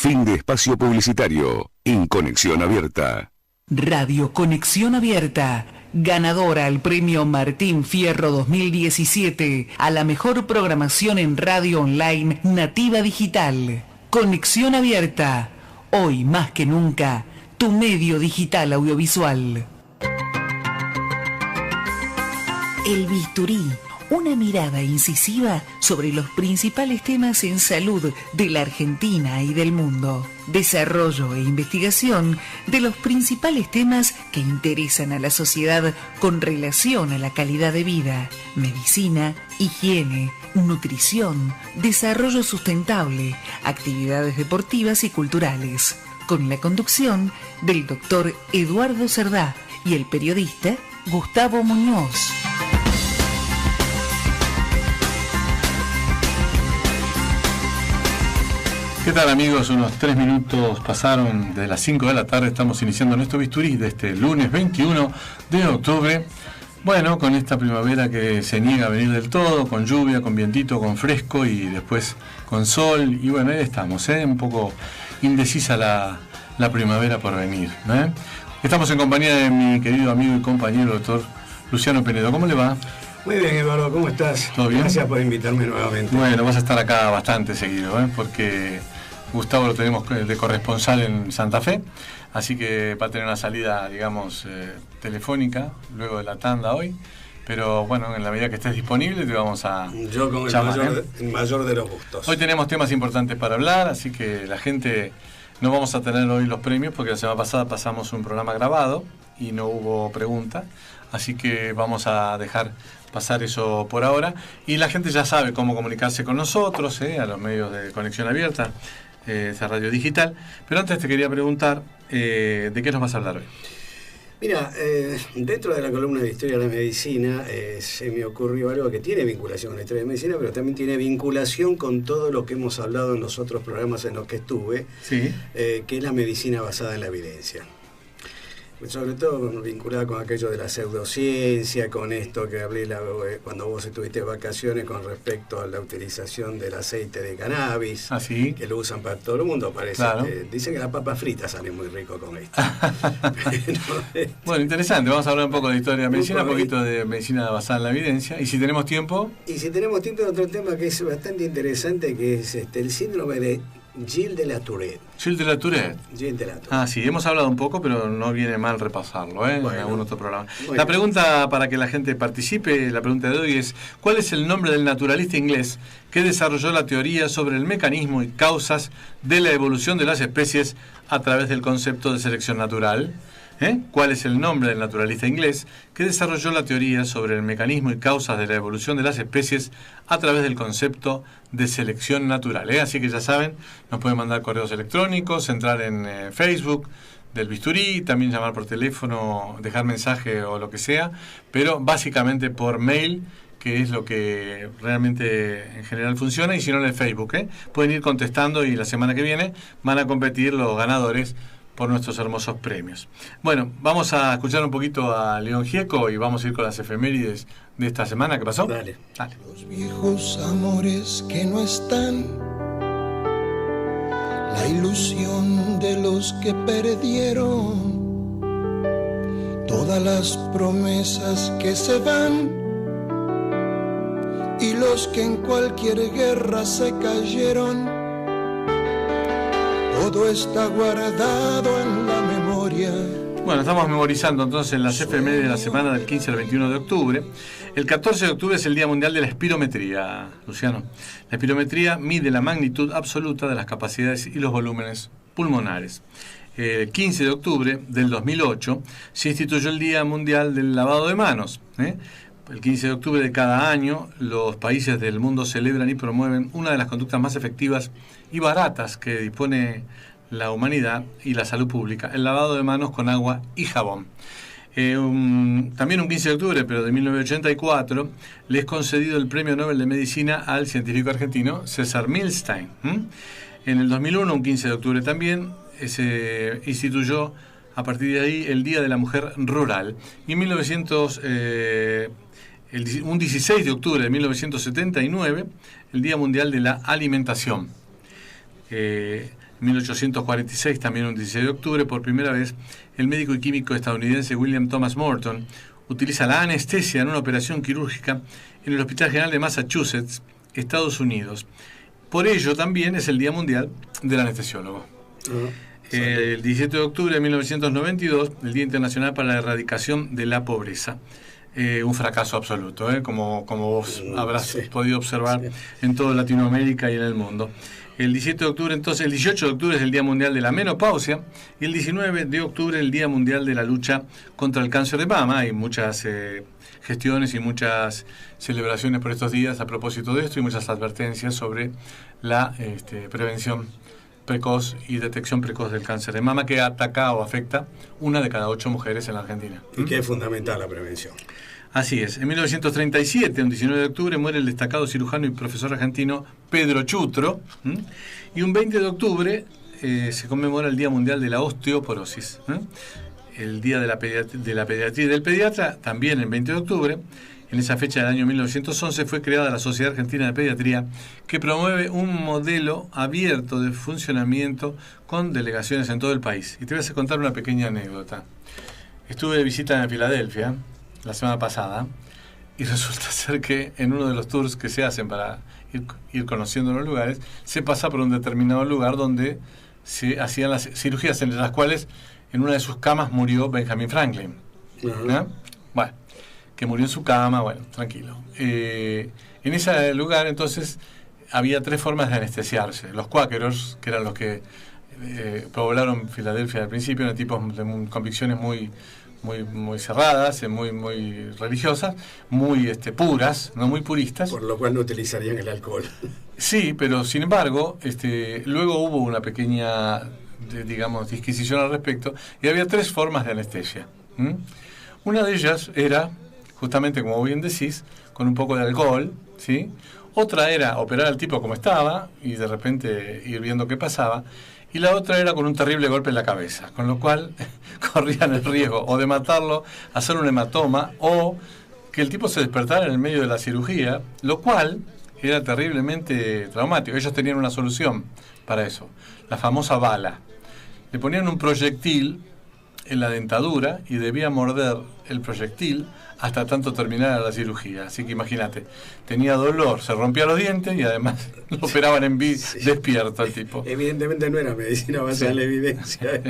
Fin de espacio publicitario. En Conexión Abierta. Radio Conexión Abierta, ganadora al premio Martín Fierro 2017 a la mejor programación en radio online nativa digital. Conexión Abierta, hoy más que nunca, tu medio digital audiovisual. El Bisturí, una mirada incisiva sobre los principales temas en salud de la Argentina y del mundo. Desarrollo e investigación de los principales temas que interesan a la sociedad con relación a la calidad de vida, medicina, higiene, nutrición, desarrollo sustentable, actividades deportivas y culturales. Con la conducción del doctor Eduardo Cerdá y el periodista Gustavo Muñoz. ¿Qué tal, amigos? Unos 3 minutos pasaron de las 5 de la tarde. Estamos iniciando nuestro bisturí de este lunes 21 de octubre. Bueno, con esta primavera que se niega a venir del todo, con lluvia, con vientito, con fresco y después con sol. Y bueno, ahí estamos, un poco indecisa la primavera por venir, Estamos en compañía de mi querido amigo y compañero doctor Luciano Penedo. ¿Cómo le va? Muy bien, Eduardo, ¿cómo estás? ¿Todo bien? Gracias por invitarme nuevamente. Bueno, vas a estar acá bastante seguido, porque Gustavo lo tenemos de corresponsal en Santa Fe, así que va a tener una salida, digamos, telefónica luego de la tanda hoy. Pero bueno, en la medida que estés disponible te vamos a Yo con el mayor de los gustos. Hoy tenemos temas importantes para hablar, así que la gente... No vamos a tener hoy los premios porque la semana pasada pasamos un programa grabado y no hubo pregunta, así que vamos a dejar pasar eso por ahora. Y la gente ya sabe cómo comunicarse con nosotros, a los medios de Conexión Abierta, esa radio digital. Pero antes te quería preguntar, ¿de qué nos vas a hablar hoy? Mira, dentro de la columna de Historia de la Medicina se me ocurrió algo que tiene vinculación con la Historia de la Medicina, pero también tiene vinculación con todo lo que hemos hablado en los otros programas en los que estuve, sí. Que es la medicina basada en la evidencia. Sobre todo vinculada con aquello de la pseudociencia, con esto que hablé cuando vos estuviste de vacaciones con respecto a la utilización del aceite de cannabis, que lo usan para todo el mundo, parece. Claro. Dicen que las papas fritas salen muy rico con esto. Bueno, interesante, vamos a hablar un poco de historia de la medicina, un poquito de medicina basada en la evidencia, y si tenemos tiempo... Y si tenemos tiempo, otro tema que es bastante interesante, que es el síndrome de Gilles de la Tourette. Gilles de la Tourette. Sí, hemos hablado un poco, pero no viene mal repasarlo, en algún otro programa. La pregunta para que la gente participe, la pregunta de hoy es: ¿cuál es el nombre del naturalista inglés que desarrolló la teoría sobre el mecanismo y causas de la evolución de las especies a través del concepto de selección natural? ¿Cuál es el nombre del naturalista inglés que desarrolló la teoría sobre el mecanismo y causas de la evolución de las especies a través del concepto de selección natural? Así que ya saben, nos pueden mandar correos electrónicos, entrar en Facebook del Bisturí, también llamar por teléfono, dejar mensaje o lo que sea, pero básicamente por mail, que es lo que realmente en general funciona, y si no en el Facebook. Pueden ir contestando y la semana que viene van a competir los ganadores por nuestros hermosos premios. Bueno, vamos a escuchar un poquito a León Gieco y vamos a ir con las efemérides de esta semana. ¿Qué pasó? Dale. Los viejos amores que no están, la ilusión de los que perdieron, todas las promesas que se van y los que en cualquier guerra se cayeron. Todo está guardado en la memoria. Bueno, estamos memorizando entonces las efemérides de la semana del 15 al 21 de octubre. El 14 de octubre es el Día Mundial de la Espirometría, Luciano. La espirometría mide la magnitud absoluta de las capacidades y los volúmenes pulmonares. El 15 de octubre del 2008 se instituyó el Día Mundial del Lavado de Manos. El 15 de octubre de cada año, los países del mundo celebran y promueven una de las conductas más efectivas y baratas que dispone la humanidad y la salud pública: el lavado de manos con agua y jabón. También un 15 de octubre, pero de 1984, le es concedido el Premio Nobel de Medicina al científico argentino César Milstein. En el 2001, un 15 de octubre también, se instituyó a partir de ahí el Día de la Mujer Rural. Y en un 16 de octubre de 1979, el Día Mundial de la Alimentación. En 1846, también un 16 de octubre, por primera vez, el médico y químico estadounidense William Thomas Morton utiliza la anestesia en una operación quirúrgica en el Hospital General de Massachusetts, Estados Unidos. Por ello también es el Día Mundial del Anestesiólogo. El 17 de octubre de 1992, el Día Internacional para la Erradicación de la Pobreza. Un fracaso absoluto, como vos habrás podido observar en toda Latinoamérica y en el mundo. El 17 de octubre, entonces, el 18 de octubre es el Día Mundial de la Menopausia y el 19 de octubre el Día Mundial de la Lucha contra el Cáncer de Mama. Hay muchas gestiones y muchas celebraciones por estos días a propósito de esto y muchas advertencias sobre la prevención precoz y detección precoz del cáncer de mama, que ataca o afecta 1 de cada 8 mujeres en la Argentina. Y que es fundamental la prevención. Así es. En 1937, un 19 de octubre, muere el destacado cirujano y profesor argentino Pedro Chutro. Y un 20 de octubre se conmemora el Día Mundial de la Osteoporosis. El Día de la Pediatría y del Pediatra, también el 20 de octubre. En esa fecha del año 1911 fue creada la Sociedad Argentina de Pediatría, que promueve un modelo abierto de funcionamiento con delegaciones en todo el país. Y te voy a contar una pequeña anécdota. Estuve de visita en Filadelfia la semana pasada y resulta ser que en uno de los tours que se hacen para ir conociendo los lugares, se pasa por un determinado lugar donde se hacían las cirugías, entre las cuales en una de sus camas murió Benjamin Franklin. Bueno, que murió en su cama, bueno, tranquilo. En ese lugar, entonces, había 3 formas de anestesiarse. Los cuáqueros, que eran los que poblaron Filadelfia al principio, eran tipos de convicciones muy cerradas, muy religiosas, muy puras, no muy puristas. Por lo cual no utilizarían el alcohol. Sí, pero sin embargo, luego hubo una pequeña, disquisición al respecto, y había 3 formas de anestesia. Una de ellas era, justamente como bien decís, con un poco de alcohol, ¿sí? Otra era operar al tipo como estaba y de repente ir viendo qué pasaba. Y la otra era con un terrible golpe en la cabeza, con lo cual corrían el riesgo o de matarlo, hacer un hematoma o que el tipo se despertara en el medio de la cirugía, lo cual era terriblemente traumático. Ellos tenían una solución para eso, la famosa bala. Le ponían un proyectil en la dentadura y debía morder el proyectil hasta tanto terminara la cirugía. Así que imagínate, tenía dolor, se rompía los dientes y además lo operaban despierto al tipo. Evidentemente no era medicina basada en la evidencia,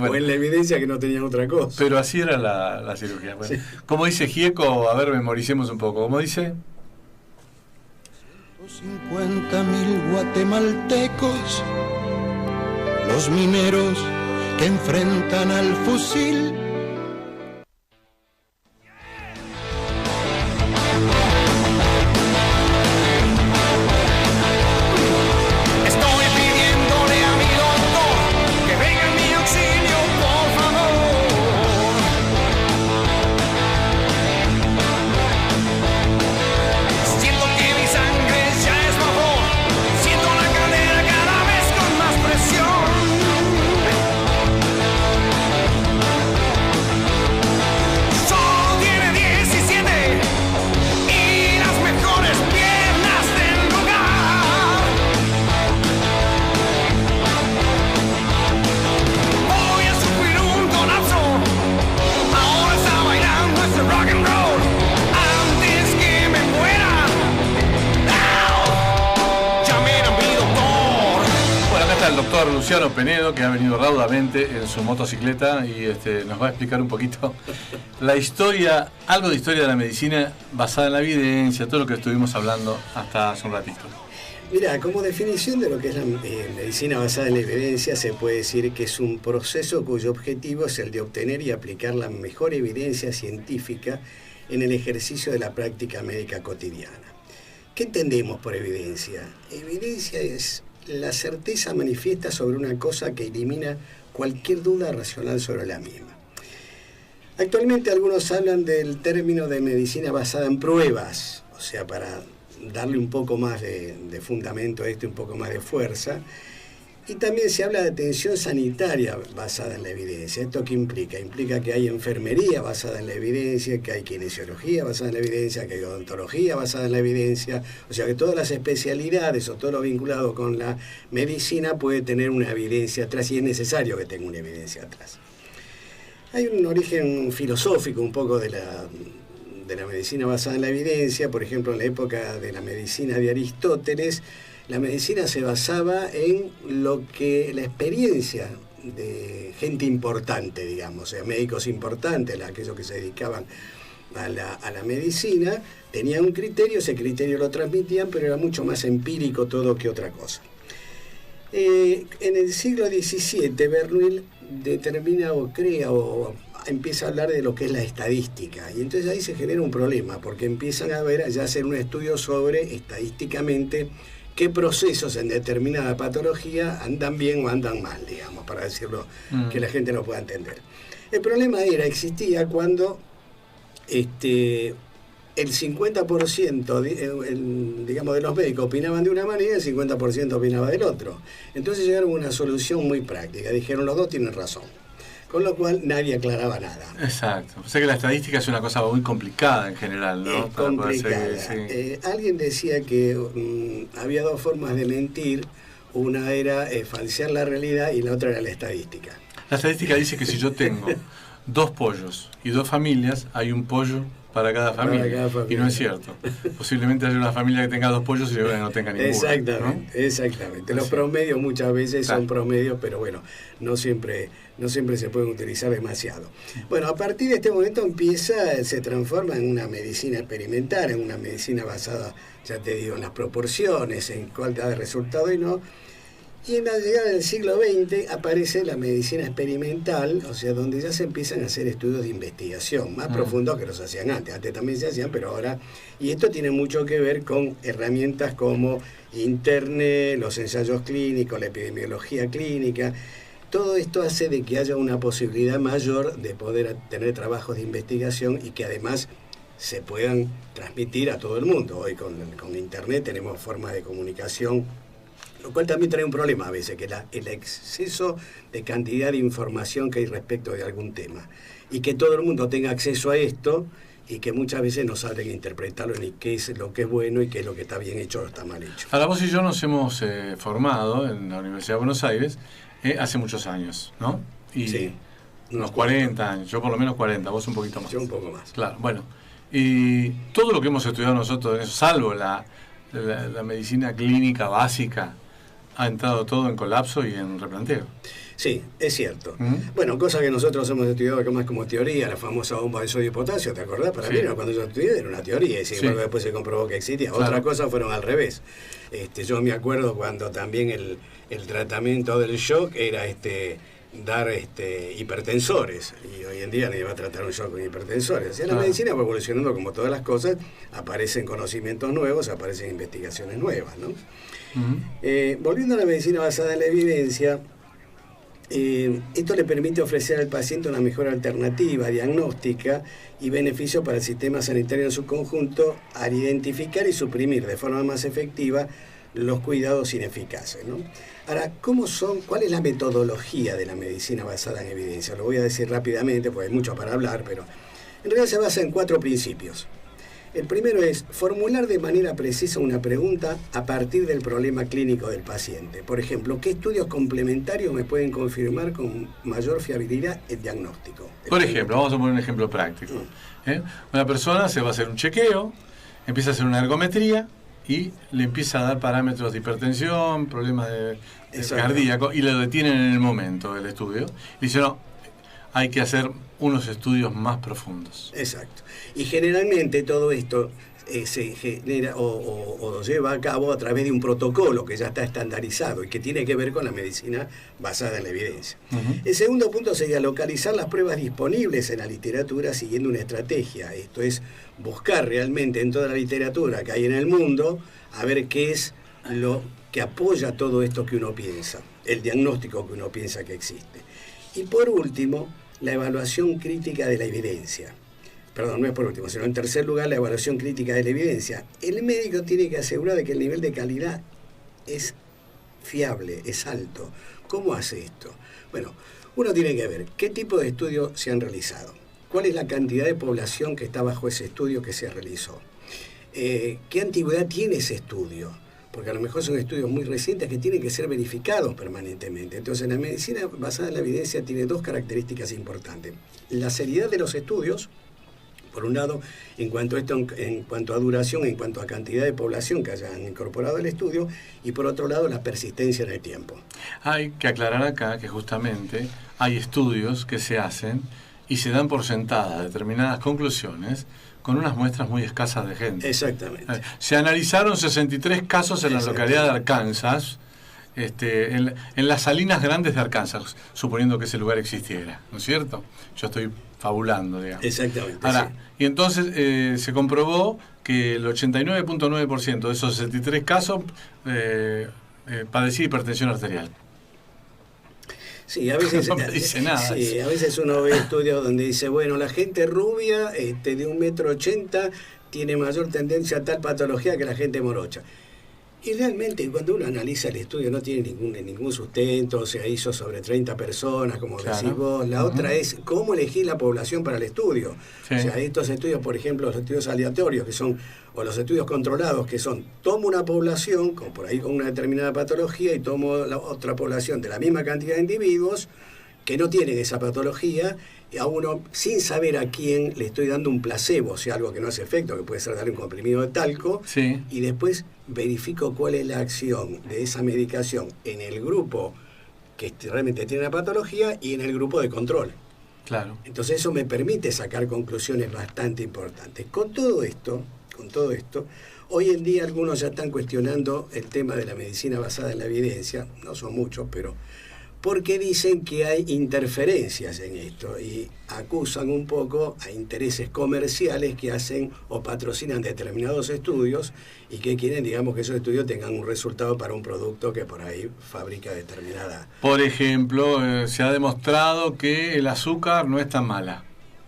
o en la evidencia que no tenía otra cosa. Pero así era la cirugía. Bueno, como dice Gieco, a ver, memoricemos un poco. ¿Cómo dice? 50.000 guatemaltecos, los mineros que enfrentan al fusil. Luciano Penedo, que ha venido raudamente en su motocicleta y nos va a explicar un poquito la historia, algo de historia de la medicina basada en la evidencia, todo lo que estuvimos hablando hasta hace un ratito. Mira, como definición de lo que es la medicina basada en la evidencia, se puede decir que es un proceso cuyo objetivo es el de obtener y aplicar la mejor evidencia científica en el ejercicio de la práctica médica cotidiana. ¿Qué entendemos por evidencia? Evidencia es la certeza manifiesta sobre una cosa que elimina cualquier duda racional sobre la misma. Actualmente algunos hablan del término de medicina basada en pruebas, o sea, para darle un poco más de fundamento a esto, un poco más de fuerza, Y también se habla de atención sanitaria basada en la evidencia. ¿Esto qué implica? Implica que hay enfermería basada en la evidencia, que hay kinesiología basada en la evidencia, que hay odontología basada en la evidencia. O sea que todas las especialidades o todo lo vinculado con la medicina puede tener una evidencia atrás y es necesario que tenga una evidencia atrás. Hay un origen filosófico un poco de la medicina basada en la evidencia. Por ejemplo, en la época de la medicina de Aristóteles, la medicina se basaba en lo que la experiencia de gente importante, digamos, o sea, médicos importantes, aquellos que se dedicaban a la medicina, tenían un criterio, ese criterio lo transmitían, pero era mucho más empírico todo que otra cosa. En el siglo XVII, Bernoulli determina o crea o empieza a hablar de lo que es la estadística, y entonces ahí se genera un problema, porque empiezan a hacer un estudio sobre, estadísticamente, qué procesos en determinada patología andan bien o andan mal, digamos, para decirlo, que la gente lo pueda entender. El problema existía cuando el 50% digamos, de los médicos opinaban de una manera y el 50% opinaba del otro. Entonces llegaron a una solución muy práctica, dijeron los dos tienen razón. Con lo cual nadie aclaraba nada. Exacto. O sea que la estadística es una cosa muy complicada en general, ¿no? Es complicada. Alguien decía que había dos formas de mentir. Una era falsear la realidad y la otra era la estadística. La estadística dice que si yo tengo 2 pollos y 2 familias, hay un pollo para cada familia. Y no es cierto. Posiblemente haya una familia que tenga 2 pollos y otra no tenga ninguno. Exactamente, ¿no? Exactamente. Los promedios muchas veces son promedios, pero bueno, no siempre se pueden utilizar demasiado. Bueno, a partir de este momento se transforma en una medicina experimental, en una medicina basada, ya te digo, en las proporciones, en cuál da de resultado y no. Y en la llegada del siglo XX aparece la medicina experimental, o sea, donde ya se empiezan a hacer estudios de investigación, más profundos que los hacían antes. Antes también se hacían, pero ahora... Y esto tiene mucho que ver con herramientas como Internet, los ensayos clínicos, la epidemiología clínica. Todo esto hace de que haya una posibilidad mayor de poder tener trabajos de investigación y que además se puedan transmitir a todo el mundo. Hoy con Internet tenemos formas de comunicación, lo cual también trae un problema a veces, que es el exceso de cantidad de información que hay respecto de algún tema. Y que todo el mundo tenga acceso a esto y que muchas veces no saben interpretarlo ni qué es lo que es bueno y qué es lo que está bien hecho o está mal hecho. Ahora vos y yo nos hemos formado en la Universidad de Buenos Aires hace muchos años, ¿no? Y sí. Unos 40 años, yo por lo menos 40, vos un poquito más. Yo un poco más. Claro, bueno. Y todo lo que hemos estudiado nosotros en eso, salvo la medicina clínica básica, ha entrado todo en colapso y en replanteo. Sí, es cierto. Bueno, cosa que nosotros hemos estudiado más como teoría, la famosa bomba de sodio y potasio, ¿te acordás? Para mí, cuando yo estudié, era una teoría, y sin embargo después se comprobó que existía. Claro. Otra cosa fueron al revés. Yo me acuerdo cuando también el tratamiento del shock era dar hipertensores, y hoy en día nadie va a tratar un shock con hipertensores. O sea, la medicina va evolucionando como todas las cosas, aparecen conocimientos nuevos, aparecen investigaciones nuevas, ¿no? Volviendo a la medicina basada en la evidencia, esto le permite ofrecer al paciente una mejor alternativa diagnóstica y beneficio para el sistema sanitario en su conjunto al identificar y suprimir de forma más efectiva los cuidados ineficaces, ¿no? Ahora, ¿cuál es la metodología de la medicina basada en evidencia? Lo voy a decir rápidamente porque hay mucho para hablar, pero en realidad se basa en 4 principios. El primero es formular de manera precisa una pregunta a partir del problema clínico del paciente. Por ejemplo, ¿qué estudios complementarios me pueden confirmar con mayor fiabilidad el diagnóstico? Por ejemplo, vamos a poner un ejemplo práctico. Una persona se va a hacer un chequeo, empieza a hacer una ergometría y le empieza a dar parámetros de hipertensión, problemas de cardíaco, y lo detienen en el momento del estudio. Y dice, no, hay que hacer unos estudios más profundos. Exacto. Y generalmente todo esto se genera o lleva a cabo a través de un protocolo que ya está estandarizado y que tiene que ver con la medicina basada en la evidencia. El segundo punto sería localizar las pruebas disponibles en la literatura siguiendo una estrategia. Esto es buscar realmente en toda la literatura que hay en el mundo a ver qué es lo que apoya todo esto que uno piensa, el diagnóstico que uno piensa que existe. Y por último, la evaluación crítica de la evidencia. Perdón, no es por último, sino en tercer lugar, la evaluación crítica de la evidencia. El médico tiene que asegurar de que el nivel de calidad es fiable, es alto. ¿Cómo hace esto? Bueno, uno tiene que ver qué tipo de estudios se han realizado, cuál es la cantidad de población que está bajo ese estudio que se realizó, qué antigüedad tiene ese estudio, porque a lo mejor son estudios muy recientes que tienen que ser verificados permanentemente. Entonces, la medicina basada en la evidencia tiene dos características importantes: la seriedad de los estudios, por un lado, en cuanto a duración, en cuanto a cantidad de población que hayan incorporado al estudio, y por otro lado, la persistencia en el tiempo. Hay que aclarar acá que justamente hay estudios que se hacen y se dan por sentadas determinadas conclusiones con unas muestras muy escasas de gente. Exactamente. Se analizaron 63 casos en la localidad de Arkansas, en las Salinas Grandes de Arkansas, suponiendo que ese lugar existiera, ¿no es cierto? Yo estoy fabulando, digamos. Exactamente. Ahora, sí. Y entonces se comprobó que el 89.9% de esos 63 casos padecía hipertensión arterial. Sí, a veces, no me dice nada. Sí, a veces uno ve estudios donde dice, bueno, la gente rubia de 1,80 m tiene mayor tendencia a tal patología que la gente morocha. Y realmente cuando uno analiza el estudio no tiene ningún sustento, se hizo sobre 30 personas, como decís vos. La otra es cómo elegir la población para el estudio. Sí. O sea, estos estudios, por ejemplo, los estudios aleatorios, que son, o los estudios controlados, que son, tomo una población, como por ahí con una determinada patología, y tomo la otra población de la misma cantidad de individuos que no tienen esa patología, y a uno, sin saber a quién, le estoy dando un placebo, o sea, algo que no hace efecto, que puede ser darle un comprimido de talco, sí. Y después verifico cuál es la acción de esa medicación en el grupo que realmente tiene la patología y en el grupo de control. Claro. Entonces eso me permite sacar conclusiones bastante importantes. Con todo esto, hoy en día algunos ya están cuestionando el tema de la medicina basada en la evidencia, no son muchos, pero porque dicen que hay interferencias en esto y acusan un poco a intereses comerciales que hacen o patrocinan determinados estudios y que quieren, digamos, que esos estudios tengan un resultado para un producto que por ahí fabrica determinada. Por ejemplo, se ha demostrado que el azúcar no es tan mala.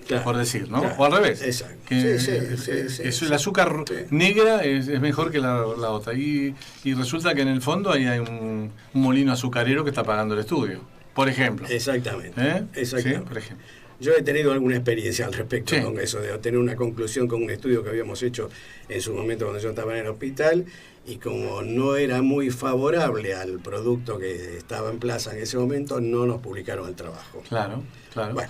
Claro, por decir, ¿no? Claro, o al revés. Exacto. Que el azúcar negra es mejor que la otra. Y resulta que en el fondo ahí hay un molino azucarero que está pagando el estudio. Por ejemplo. Exactamente. ¿Sí? Por ejemplo. Yo he tenido alguna experiencia al respecto con eso, de tener una conclusión con un estudio que habíamos hecho en su momento cuando yo estaba en el hospital, y como no era muy favorable al producto que estaba en plaza en ese momento, no nos publicaron el trabajo. Claro. Bueno,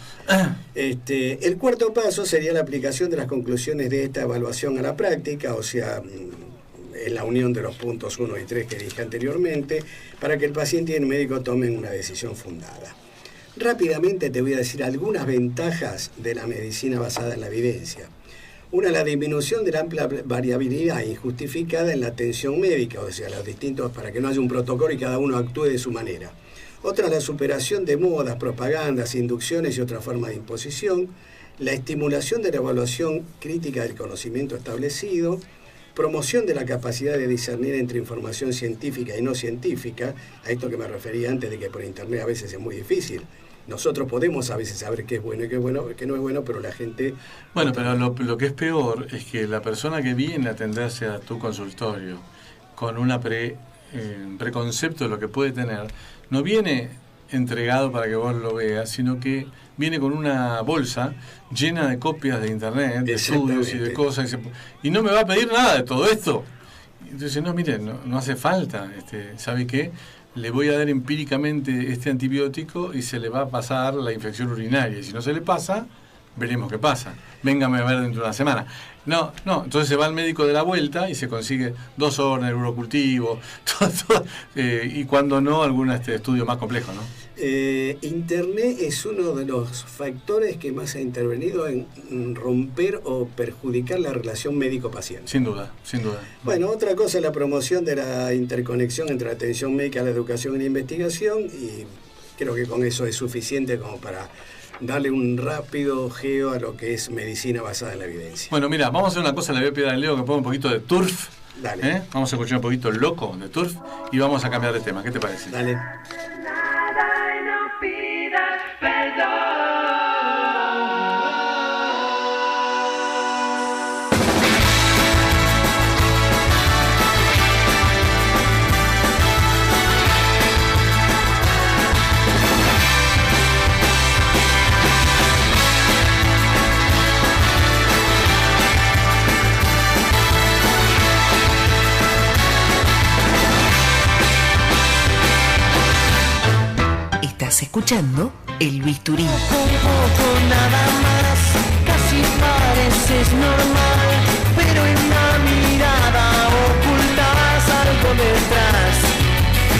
el cuarto paso sería la aplicación de las conclusiones de esta evaluación a la práctica, o sea, en la unión de los puntos 1 y 3 que dije anteriormente, para que el paciente y el médico tomen una decisión fundada. Rápidamente te voy a decir algunas ventajas de la medicina basada en la evidencia. Una, la disminución de la amplia variabilidad injustificada en la atención médica, o sea, los distintos, para que no haya un protocolo y cada uno actúe de su manera. Otra, la superación de modas, propagandas, inducciones y otras formas de imposición. La estimulación de la evaluación crítica del conocimiento establecido. Promoción de la capacidad de discernir entre información científica y no científica. A esto que me refería antes, de que por internet a veces es muy difícil. Nosotros podemos a veces saber qué es bueno y qué no es bueno, pero la gente... Bueno, pero lo que es peor es que la persona que viene a atenderse a tu consultorio con una preconcepto de lo que puede tener, no viene entregado para que vos lo veas, sino que viene con una bolsa llena de copias de internet, de estudios y de cosas, y no me va a pedir nada de todo esto. Entonces, no, mire, no hace falta, ¿sabe qué? Le voy a dar empíricamente este antibiótico y se le va a pasar la infección urinaria. Y si no se le pasa, veremos qué pasa. Véngame a ver dentro de una semana. No, entonces se va al médico de la vuelta y se consigue 2 órdenes, urocultivo, todo, y cuando no, algún estudio más complejo, ¿no? Internet es uno de los factores que más ha intervenido en romper o perjudicar la relación médico-paciente. Sin duda. Bueno, otra cosa es la promoción de la interconexión entre la atención médica, la educación y la investigación, y creo que con eso es suficiente como para darle un rápido geo a lo que es medicina basada en la evidencia. Bueno, mira, vamos a hacer una cosa, le voy a pedir a Leo que ponga un poquito de Turf. Dale. Vamos a escuchar un poquito Loco de Turf y vamos a cambiar de tema. ¿Qué te parece? Dale. Pidas perdón. Estás escuchando El Bisturí. Poco nada más, casi pareces normal, pero en la mirada ocultas algo detrás,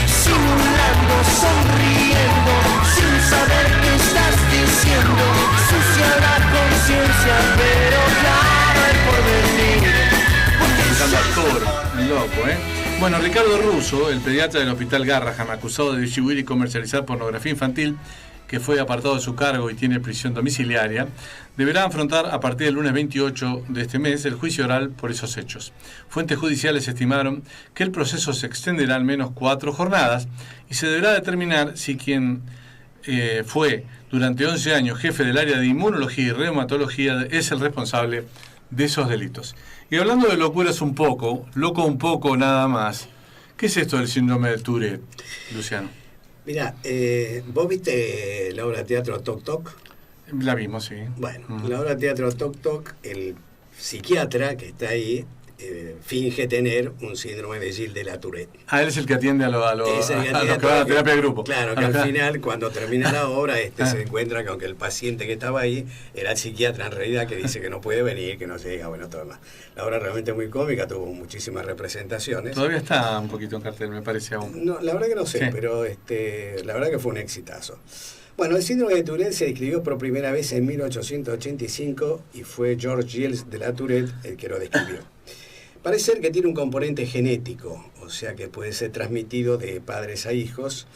simulando, sonriendo, sin saber qué estás diciendo, sucia la conciencia, pero claro el porvenir. Actor, loco, ¿eh? Bueno, Ricardo Russo, el pediatra del Hospital Garrahan, acusado de distribuir y comercializar pornografía infantil, que fue apartado de su cargo y tiene prisión domiciliaria, deberá afrontar a partir del lunes 28 de este mes el juicio oral por esos hechos. Fuentes judiciales estimaron que el proceso se extenderá al menos 4 jornadas y se deberá determinar si quien fue durante 11 años jefe del área de inmunología y reumatología es el responsable de esos delitos. Y hablando de locuras un poco, loco un poco nada más, ¿qué es esto del síndrome de Tourette, Luciano? Mirá, ¿vos viste la obra de teatro Toc Toc? La vimos, sí. Bueno, la obra de teatro Toc Toc, el psiquiatra que está ahí finge tener un síndrome de Gilles de la Tourette. Ah, él es el que atiende a los que van a terapia de grupo. Claro, que al final, cuando termina la obra, se encuentra con que el paciente que estaba ahí era el psiquiatra en realidad, que dice que no puede venir, que no llega, bueno, todo más. La obra realmente muy cómica, tuvo muchísimas representaciones. Todavía está un poquito en cartel, me parece aún. No, la verdad que no sé, sí. Pero la verdad que fue un exitazo. Bueno, el síndrome de Tourette se describió por primera vez en 1885 y fue George Gilles de la Tourette el que lo describió. Parece ser que tiene un componente genético, o sea que puede ser transmitido de padres a hijos,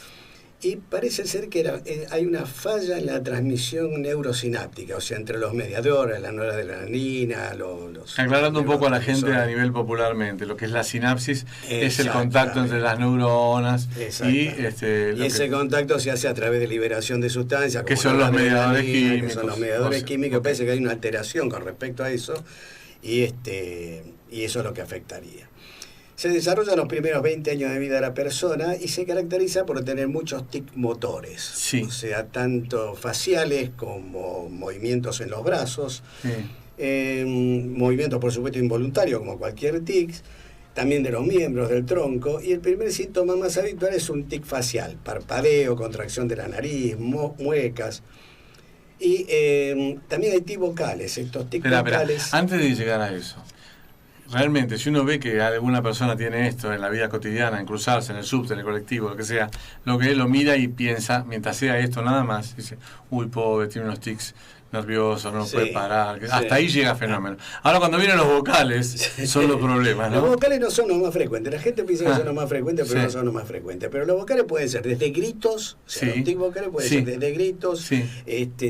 y parece ser que hay una falla en la transmisión neurosináptica, o sea, entre los mediadores, la noradrenalina, los... Aclarando un poco a la gente a nivel popularmente, lo que es la sinapsis es el contacto entre las neuronas y ese contacto se hace a través de liberación de sustancias, que son los mediadores químicos. Que son los mediadores químicos, parece que hay una alteración con respecto a eso, y eso es lo que afectaría. Se desarrolla en los primeros 20 años de vida de la persona y se caracteriza por tener muchos tics motores, sí. O sea, tanto faciales como movimientos en los brazos, sí. Movimientos por supuesto involuntarios como cualquier tic, también de los miembros, del tronco, y el primer síntoma más habitual es un tic facial, parpadeo, contracción de la nariz, muecas. Y también hay tics vocales, estos tics vocales... Antes de llegar a eso, realmente, si uno ve que alguna persona tiene esto en la vida cotidiana, en cruzarse, en el subte, en el colectivo, lo que sea, lo que él lo mira y piensa, mientras sea esto nada más, dice, uy, pobre, tiene unos tics nerviosos, no puede parar. Sí. Hasta ahí llega fenómeno. Ahora, cuando vienen los vocales, son los problemas, ¿no? Los vocales no son los más frecuentes. La gente piensa que son los más frecuentes, pero no son los más frecuentes. Pero los vocales pueden ser desde gritos, o sea, los tics vocales pueden ser desde gritos,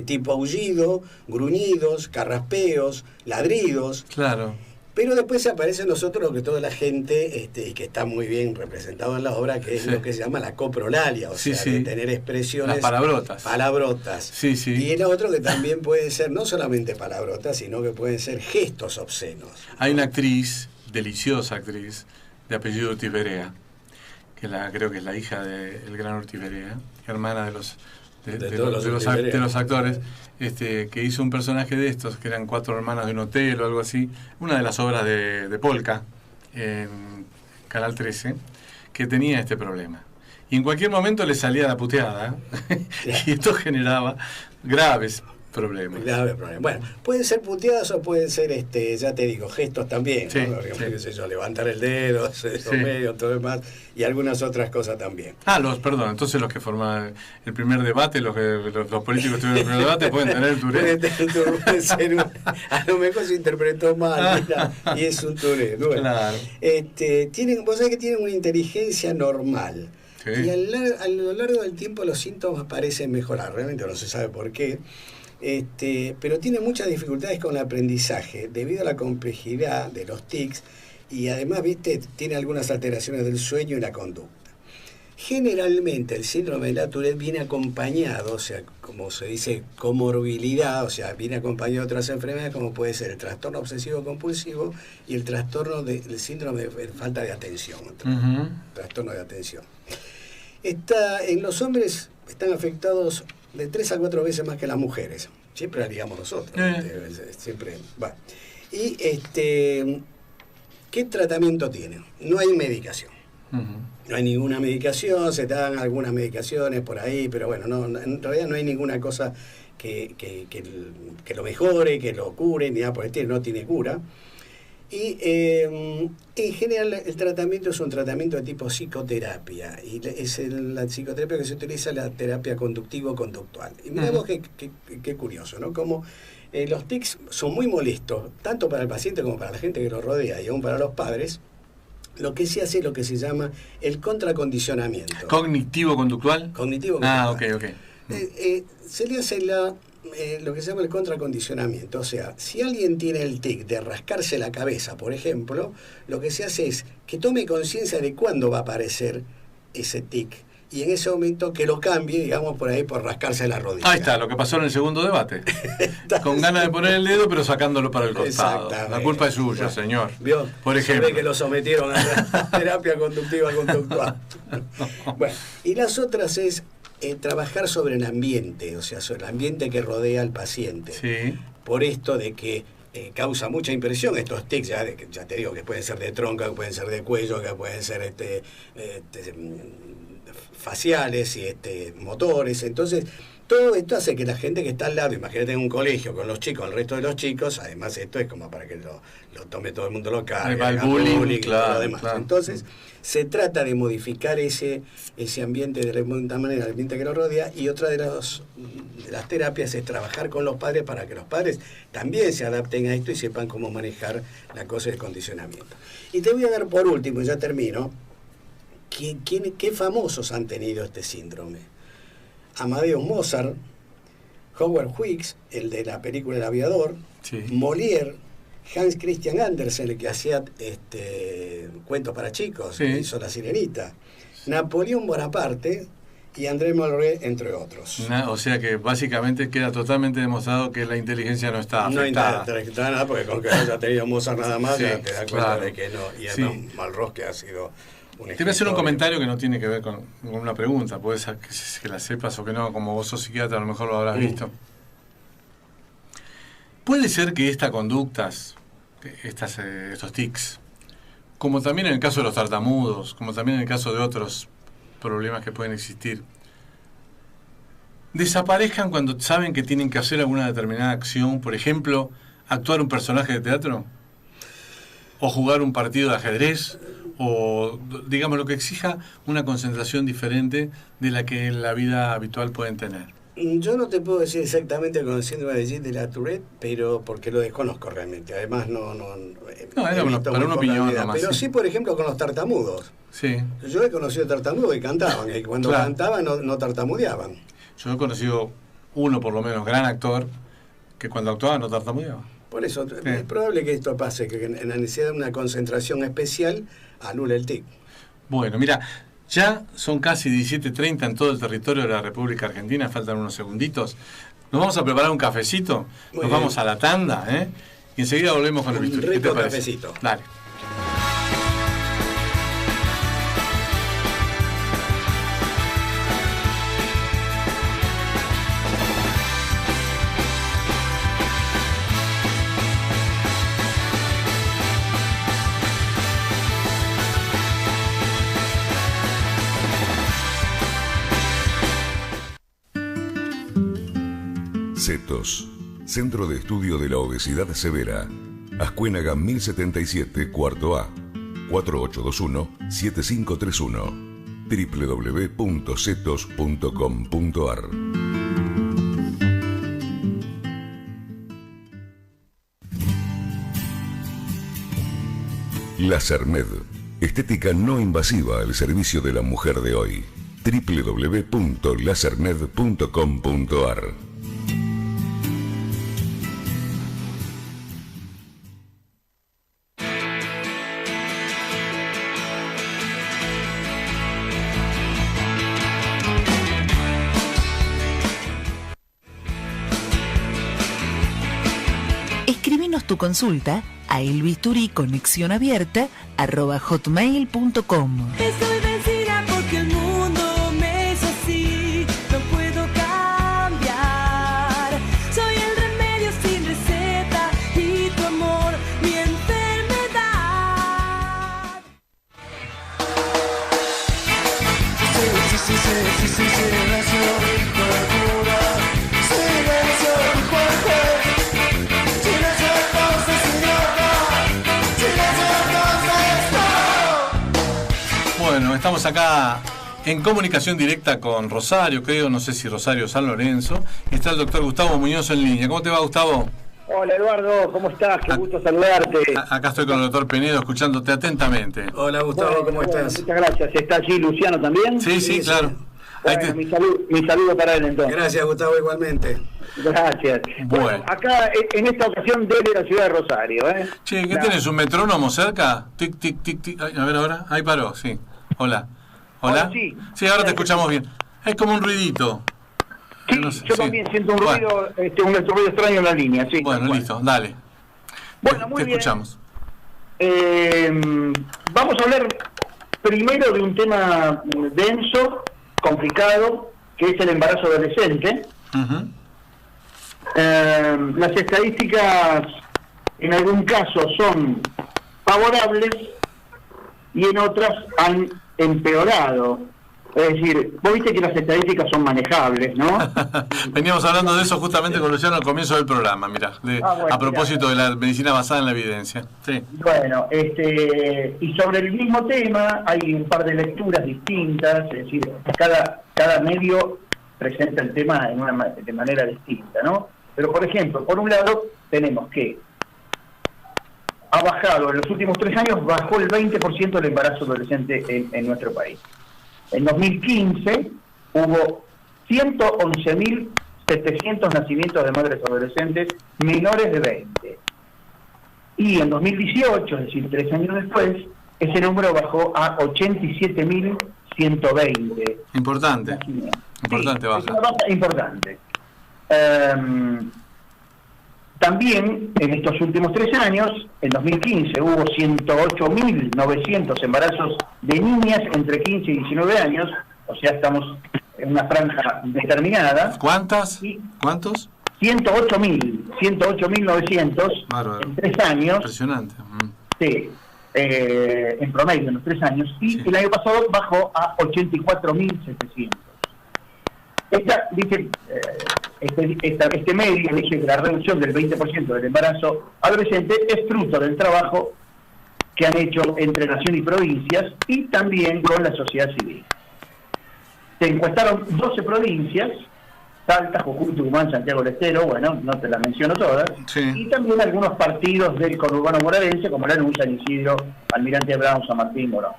tipo aullido, gruñidos, carraspeos, ladridos. Claro. Pero después aparece en nosotros lo que toda la gente, y que está muy bien representado en la obra, que es lo que se llama la coprolalia, o sea, de tener expresiones... Las palabrotas. Palabrotas. Sí, sí. Y el otro que también puede ser, no solamente palabrotas, sino que pueden ser gestos obscenos. Hay una actriz, deliciosa actriz, de apellido Ortiz Berea, que creo que es la hija del gran Ortiz Berea, hermana de los actores, que hizo un personaje de estos, que eran 4 hermanas de un hotel o algo así, una de las obras de Polka en Canal 13, que tenía este problema. Y en cualquier momento le salía la puteada, y esto generaba graves problemas. Bueno, pueden ser puteadas o pueden ser, ya te digo, gestos también, ¿no? Por ejemplo, qué sé yo, levantar el dedo, medio, todo demás, y algunas otras cosas también. Entonces los que forman el primer debate, los políticos que tuvieron el primer debate, pueden tener Tourette. Puede ser a lo mejor se interpretó mal, y es un Tourette. Bueno, claro. Vos sabés que tienen una inteligencia normal. Sí. Y a lo largo del tiempo los síntomas parecen mejorar, realmente no se sabe por qué. Pero tiene muchas dificultades con el aprendizaje debido a la complejidad de los tics y además, tiene algunas alteraciones del sueño y la conducta. Generalmente el síndrome de la Tourette viene acompañado, o sea, como se dice, comorbilidad, o sea, viene acompañado de otras enfermedades como puede ser el trastorno obsesivo compulsivo y el trastorno del síndrome de falta de atención, trastorno de atención. En los hombres están afectados de 3 a 4 veces más que las mujeres. Siempre digamos nosotros. Siempre va. Y ¿qué tratamiento tiene? No hay medicación. No hay ninguna medicación, se te dan algunas medicaciones por ahí, pero bueno, en realidad no hay ninguna cosa que lo mejore, que lo cure, ni nada por el estilo, no tiene cura. Y en general el tratamiento es un tratamiento de tipo psicoterapia, y es la psicoterapia que se utiliza, la terapia conductivo-conductual. Y mirá vos qué curioso, ¿no? Como los tics son muy molestos, tanto para el paciente como para la gente que lo rodea, y aún para los padres. Lo que se hace es lo que se llama el contracondicionamiento. ¿Cognitivo-conductual? Cognitivo-conductual. Ok. Se le hace lo que se llama el contracondicionamiento. O sea, si alguien tiene el tic de rascarse la cabeza, por ejemplo, lo que se hace es que tome conciencia de cuándo va a aparecer ese tic. Y en ese momento que lo cambie, digamos, por ahí, por rascarse la rodilla. Ahí está, lo que pasó en el segundo debate. Con ganas de poner el dedo, pero sacándolo para el costado. La culpa es suya, señor. ¿Vio? Por ejemplo. Se ve que lo sometieron a la terapia conductiva-conductual. Bueno, y las otras es trabajar sobre el ambiente, o sea, sobre el ambiente que rodea al paciente. Sí. Por esto de que causa mucha impresión estos tics, ya te digo, que pueden ser de tronco, que pueden ser de cuello, que pueden ser faciales y motores. Entonces todo esto hace que la gente que está al lado, imagínate en un colegio con los chicos, el resto de los chicos, además esto es como para que lo tome todo el mundo, lo cargue, el bullying, claro, todo lo demás. Claro. Entonces se trata de modificar ese ambiente de alguna manera, el ambiente que lo rodea, y otra de las terapias es trabajar con los padres para que los padres también se adapten a esto y sepan cómo manejar la cosa del condicionamiento. Y te voy a dar por último, y ya termino, ¿qué famosos han tenido este síndrome? Amadeus Mozart, Howard Hughes, el de la película El Aviador, sí. Molière, Hans Christian Andersen, el que hacía cuentos para chicos, sí. que hizo La Sirenita, Napoleón Bonaparte y André Malraux, entre otros. O sea que básicamente queda totalmente demostrado que la inteligencia no está afectada. No está nada, porque con que haya tenido Mozart nada más, sí, ya te das cuenta claro. de que no. Y sí. además Malraux, que ha sido te voy a hacer un comentario que no tiene que ver con una pregunta, puede ser que la sepas o que no, como vos sos psiquiatra a lo mejor lo habrás visto. Puede ser que estas conductas, estos tics, como también en el caso de los tartamudos, como también en el caso de otros problemas que pueden existir, desaparezcan cuando saben que tienen que hacer alguna determinada acción, por ejemplo, actuar un personaje de teatro, o jugar un partido de ajedrez, o digamos lo que exija una concentración diferente de la que en la vida habitual pueden tener. Yo no te puedo decir exactamente con el síndrome de Gilles de la Tourette, pero porque lo desconozco realmente. Además no era para una opinión nomás. Pero sí, por ejemplo, con los tartamudos. Sí. Yo he conocido tartamudos que cantaban, y cuando cantaban no tartamudeaban. Yo he conocido uno, por lo menos, gran actor, que cuando actuaba no tartamudeaba. Por eso es probable que esto pase, que en la necesidad de una concentración especial anule el tic. Bueno, mira, ya son casi 17:30 en todo el territorio de la República Argentina, faltan unos segunditos. Nos vamos a preparar un cafecito, nos vamos a la tanda, y enseguida volvemos con el bisturí. ¿Qué te parece? Cafecito. Dale. CETOS, Centro de Estudio de la Obesidad Severa. Ascuénaga 1077, cuarto A, 4821-7531, www.cetos.com.ar. Lasermed, estética no invasiva al servicio de la mujer de hoy. www.lasermed.com.ar. Escríbenos tu consulta a elbisturí@hotmail.com. Estoy vencida porque el mundo me es así, no puedo cambiar. Soy el remedio sin receta y tu amor mi enfermedad. Bueno, estamos acá en comunicación directa con Rosario, creo, no sé si Rosario o San Lorenzo, y está el doctor Gustavo Muñoz en línea. ¿Cómo te va, Gustavo? Hola, Eduardo, ¿cómo estás? Qué gusto saludarte. Acá estoy con el doctor Penedo, escuchándote atentamente. Hola, Gustavo, ¿cómo estás? Muchas gracias. ¿Está allí Luciano también? Sí, claro. Bueno, mi saludo para él entonces. Gracias, Gustavo, igualmente. Gracias. Bueno, acá en esta ocasión desde la ciudad de Rosario. Che, ¿qué tienes? ¿Un metrónomo cerca? Tic, tic, tic, tic. A ver ahora. Ahí paró, sí. Hola. ¿Hola? Sí, ahora te escuchamos bien. Es como un ruidito. Sí, no sé, yo también siento un ruido, un ruido extraño en la línea. Sí, bueno, listo, dale. Bueno, muy te bien. Escuchamos. Vamos a hablar primero de un tema denso, complicado, que es el embarazo adolescente. Las estadísticas en algún caso son favorables y en otras han empeorado. Es decir, vos viste que las estadísticas son manejables, ¿no? Veníamos hablando de eso justamente con Luciano al comienzo del programa, a propósito de la medicina basada en la evidencia. Sí. Bueno, y sobre el mismo tema hay un par de lecturas distintas, es decir, cada medio presenta el tema de manera distinta, ¿no? Pero, por ejemplo, por un lado, tenemos que ha bajado, en los últimos 3 años, bajó el 20% del embarazo adolescente en nuestro país. En 2015 hubo 111.700 nacimientos de madres adolescentes menores de 20. Y en 2018, es decir, 3 años después, ese número bajó a 87.120. Importante. Importante baja. Es una baja importante. También, en estos últimos 3 años, en 2015 hubo 108.900 embarazos de niñas entre 15 y 19 años, o sea, estamos en una franja determinada. ¿Cuántos? 108.900 en 3 años. Impresionante. Sí, en promedio en los 3 años. Y el año pasado bajó a 84.700. Dice, este medio dice que la reducción del 20% del embarazo adolescente es fruto del trabajo que han hecho entre nación y provincias y también con la sociedad civil. Se encuestaron 12 provincias, Salta, Jujuy, Tucumán, Santiago del Estero, bueno, no te las menciono todas, y también algunos partidos del conurbano moradense como Lanús, San Isidro, Almirante Brown, San Martín, Morón.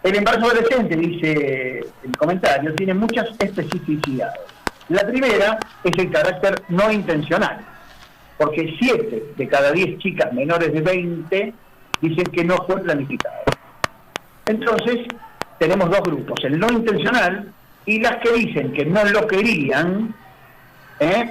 El embarazo adolescente, dice el comentario, tiene muchas especificidades. La primera es el carácter no intencional, porque 7 de cada 10 chicas menores de 20 dicen que no fue planificado. Entonces, tenemos 2 grupos, el no intencional y las que dicen que no lo querían,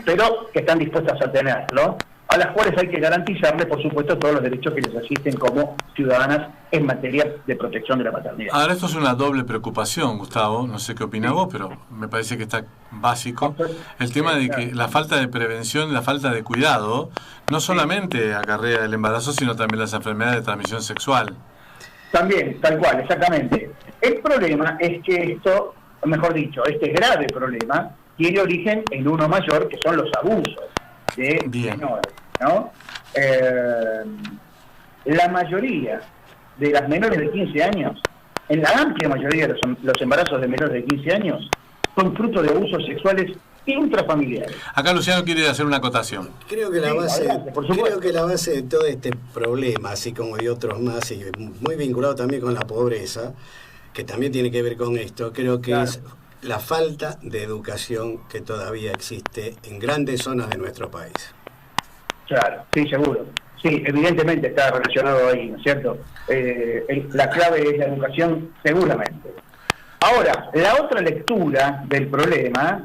pero que están dispuestas a tenerlo, a las cuales hay que garantizarles, por supuesto, todos los derechos que les asisten como ciudadanas en materia de protección de la maternidad. Ahora, esto es una doble preocupación, Gustavo, no sé qué opinás vos, pero me parece que está básico. El tema de que la falta de prevención, la falta de cuidado, no solamente acarrea el embarazo, sino también las enfermedades de transmisión sexual. También, tal cual, exactamente. El problema es que esto, mejor dicho, este grave problema, tiene origen en uno mayor, que son los abusos de menores, ¿no? La mayoría de las menores de 15 años, en la amplia mayoría de los embarazos de menores de 15 años, son fruto de abusos sexuales intrafamiliares. Acá Luciano quiere hacer una acotación. Creo que la base de todo este problema, así como de otros más, y muy vinculado también con la pobreza, que también tiene que ver con esto, creo que es la falta de educación que todavía existe en grandes zonas de nuestro país. Claro, sí, seguro. Sí, evidentemente está relacionado ahí, ¿no es cierto? La clave es la educación, seguramente. Ahora, la otra lectura del problema,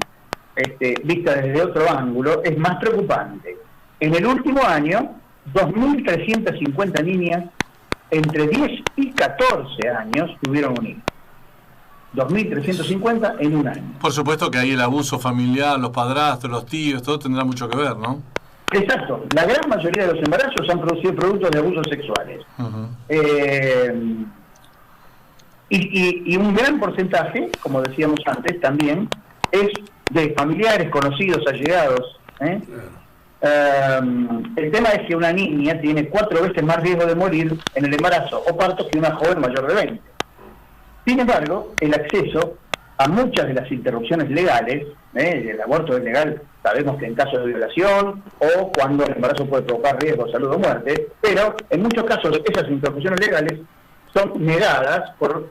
vista desde otro ángulo, es más preocupante. En el último año, 2.350 niñas entre 10 y 14 años tuvieron un hijo. 2.350 en un año. Por supuesto que ahí el abuso familiar, los padrastros, los tíos, todo tendrá mucho que ver, ¿no? Exacto. La gran mayoría de los embarazos han producido productos de abusos sexuales. Y un gran porcentaje, como decíamos antes, también es de familiares, conocidos, allegados. El tema es que una niña tiene 4 veces más riesgo de morir en el embarazo o parto que una joven mayor de 20. Sin embargo, el acceso a muchas de las interrupciones legales, el aborto es legal, sabemos que en caso de violación o cuando el embarazo puede provocar riesgo de salud o muerte, pero en muchos casos esas interrupciones legales son negadas por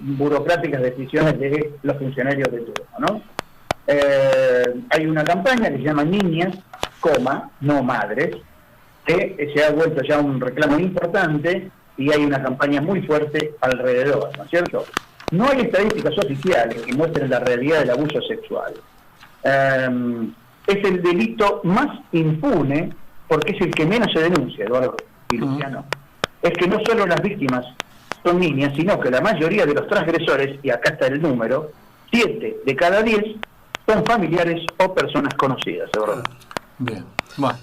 burocráticas decisiones de los funcionarios de turno, ¿no? Hay una campaña que se llama Niñas, no madres, que se ha vuelto ya un reclamo importante y hay una campaña muy fuerte alrededor, ¿no es cierto? No hay estadísticas oficiales que muestren la realidad del abuso sexual. Es el delito más impune porque es el que menos se denuncia, Eduardo y Luciano. Es que no solo las víctimas son niñas, sino que la mayoría de los transgresores, y acá está el número, 7 de cada 10 son familiares o personas conocidas, Eduardo. Bien, bueno.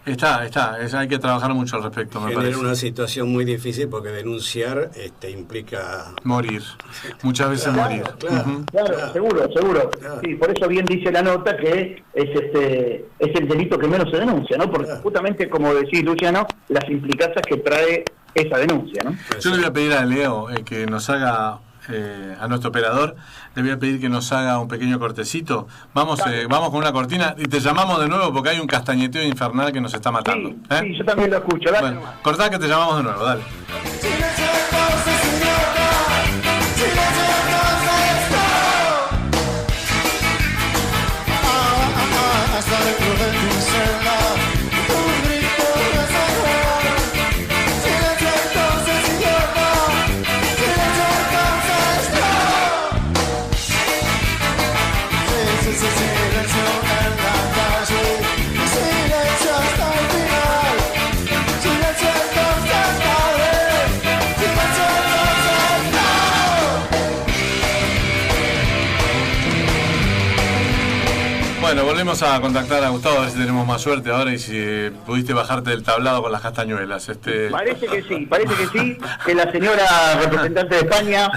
Hay que trabajar mucho al respecto, me parece. Genera una situación muy difícil porque denunciar implica... morir, muchas veces morir. Claro, seguro. Claro. Sí, por eso bien dice la nota que es el delito que menos se denuncia, ¿no? Porque justamente, como decís, Luciano, las implicancias que trae esa denuncia, ¿no? Yo le voy a pedir a Leo que nos haga... a nuestro operador, le voy a pedir que nos haga un pequeño cortecito. Vamos con una cortina y te llamamos de nuevo porque hay un castañeteo infernal que nos está matando. Sí, yo también lo escucho. Dale. Bueno, cortá que te llamamos de nuevo, dale. Bueno, volvemos a contactar a Gustavo a ver si tenemos más suerte ahora y si pudiste bajarte del tablado con las castañuelas. Parece que sí, que la señora representante de España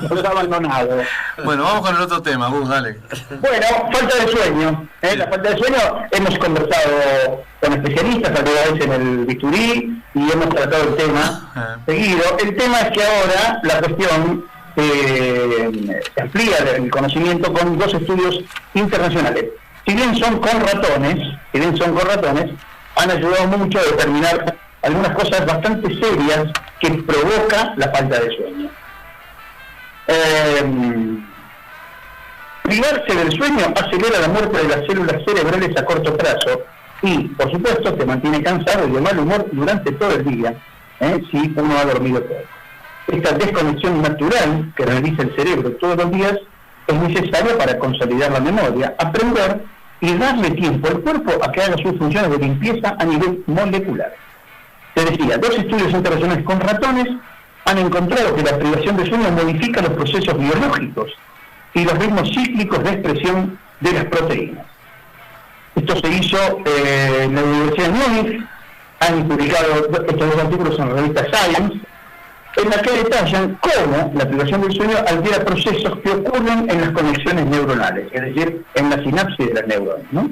nos ha abandonado. Bueno, vamos con el otro tema, Gus, dale. Bueno, falta de sueño. La falta de sueño, hemos conversado con especialistas alguna vez en el bisturí y hemos tratado el tema seguido. El tema es que ahora la cuestión se amplía el conocimiento con 2 estudios internacionales. Si bien son con ratones, han ayudado mucho a determinar algunas cosas bastante serias que provoca la falta de sueño. Privarse del sueño acelera la muerte de las células cerebrales a corto plazo y, por supuesto, te mantiene cansado y de mal humor durante todo el día, si uno ha dormido poco. Esta desconexión natural que realiza el cerebro todos los días es necesaria para consolidar la memoria, aprender y darle tiempo al cuerpo a que haga sus funciones de limpieza a nivel molecular. Te decía, 2 estudios internacionales con ratones han encontrado que la privación de sueño modifica los procesos biológicos y los ritmos cíclicos de expresión de las proteínas. Esto se hizo en la Universidad de Múnich, han publicado estos 2 artículos en la revista Science, en la que detallan cómo la privación del sueño altera procesos que ocurren en las conexiones neuronales, es decir, en la sinapsis de las neuronas, ¿no?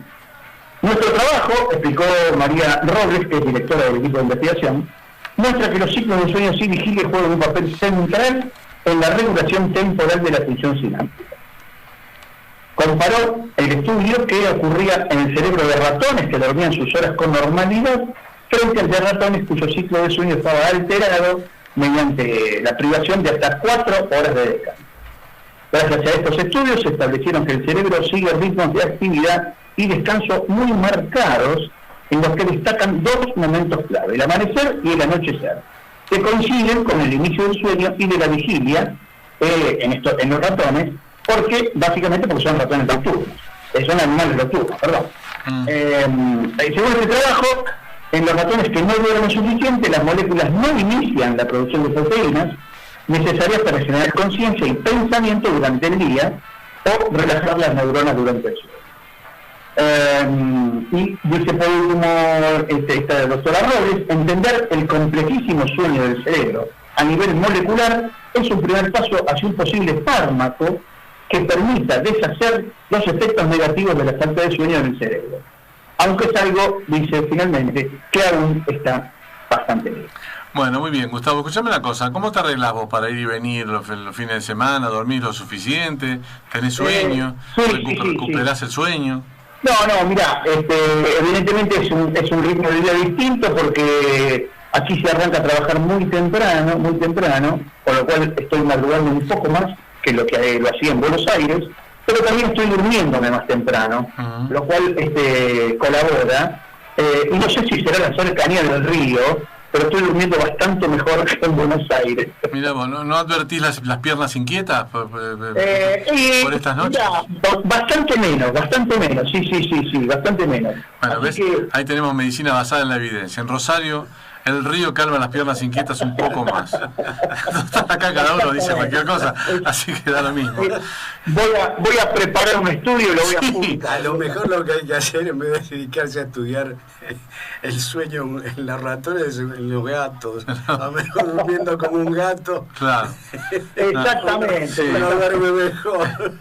Nuestro trabajo, explicó María Robles, que es directora del equipo de investigación, muestra que los ciclos de sueño sin vigilia juegan un papel central en la regulación temporal de la función sináptica. Comparó el estudio que ocurría en el cerebro de ratones que dormían sus horas con normalidad frente al de ratones cuyo ciclo de sueño estaba alterado mediante la privación de hasta 4 horas de descanso. Gracias a estos estudios se establecieron que el cerebro sigue ritmos de actividad y descanso muy marcados en los que destacan 2 momentos clave, el amanecer y el anochecer, que coinciden con el inicio del sueño y de la vigilia en los ratones, básicamente porque son ratones nocturnos, son animales nocturnos, perdón. Según este trabajo, en los ratones que no duermen suficiente, las moléculas no inician la producción de proteínas necesarias para generar conciencia y pensamiento durante el día o relajar las neuronas durante el sueño. Y dice por último esta doctora Robles, entender el complejísimo sueño del cerebro a nivel molecular, es un primer paso hacia un posible fármaco que permita deshacer los efectos negativos de la falta de sueño en el cerebro. Aunque es algo, dice finalmente, que aún está bastante lejos. Bueno, muy bien, Gustavo, escuchame una cosa, ¿cómo te arreglás vos para ir y venir los fines de semana? ¿Dormís lo suficiente? ¿Tenés sueño? ¿Recuperás el sueño? No, mira, evidentemente es un ritmo de vida distinto porque aquí se arranca a trabajar muy temprano, por lo cual estoy madrugando un poco más que lo que lo hacía en Buenos Aires, pero también estoy durmiéndome más temprano, lo cual colabora, y no sé si será la cercanía del río, pero estoy durmiendo bastante mejor que en Buenos Aires. Mira vos, ¿no advertís las piernas inquietas por estas noches? Mira, bastante menos, sí, bastante menos. Bueno, ¿ves? Ahí tenemos medicina basada en la evidencia. En Rosario, el río calma las piernas inquietas un poco más. Acá cada uno dice cualquier cosa, así que da lo mismo. Voy a preparar un estudio y lo voy a publicar. A lo mejor lo que hay que hacer, en vez de dedicarse a estudiar el sueño en los ratones, en los gatos, a lo mejor durmiendo como un gato. Claro. Exactamente. Para verme mejor.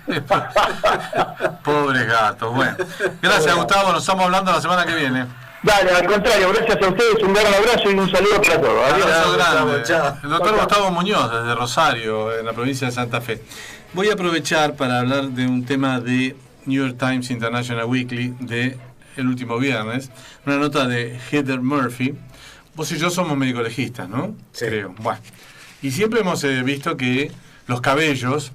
Pobres gatos. Bueno, gracias, Gustavo, nos estamos hablando la semana que viene. Dale, al contrario, gracias a ustedes, un gran abrazo y un saludo para todos. Abrazo grande. El doctor Gustavo Muñoz, desde Rosario, en la provincia de Santa Fe. Voy a aprovechar para hablar de un tema de New York Times International Weekly de el último viernes, una nota de Heather Murphy. Vos y yo somos médico legistas, ¿no? Sí. Creo. Bueno, y siempre hemos visto que los cabellos,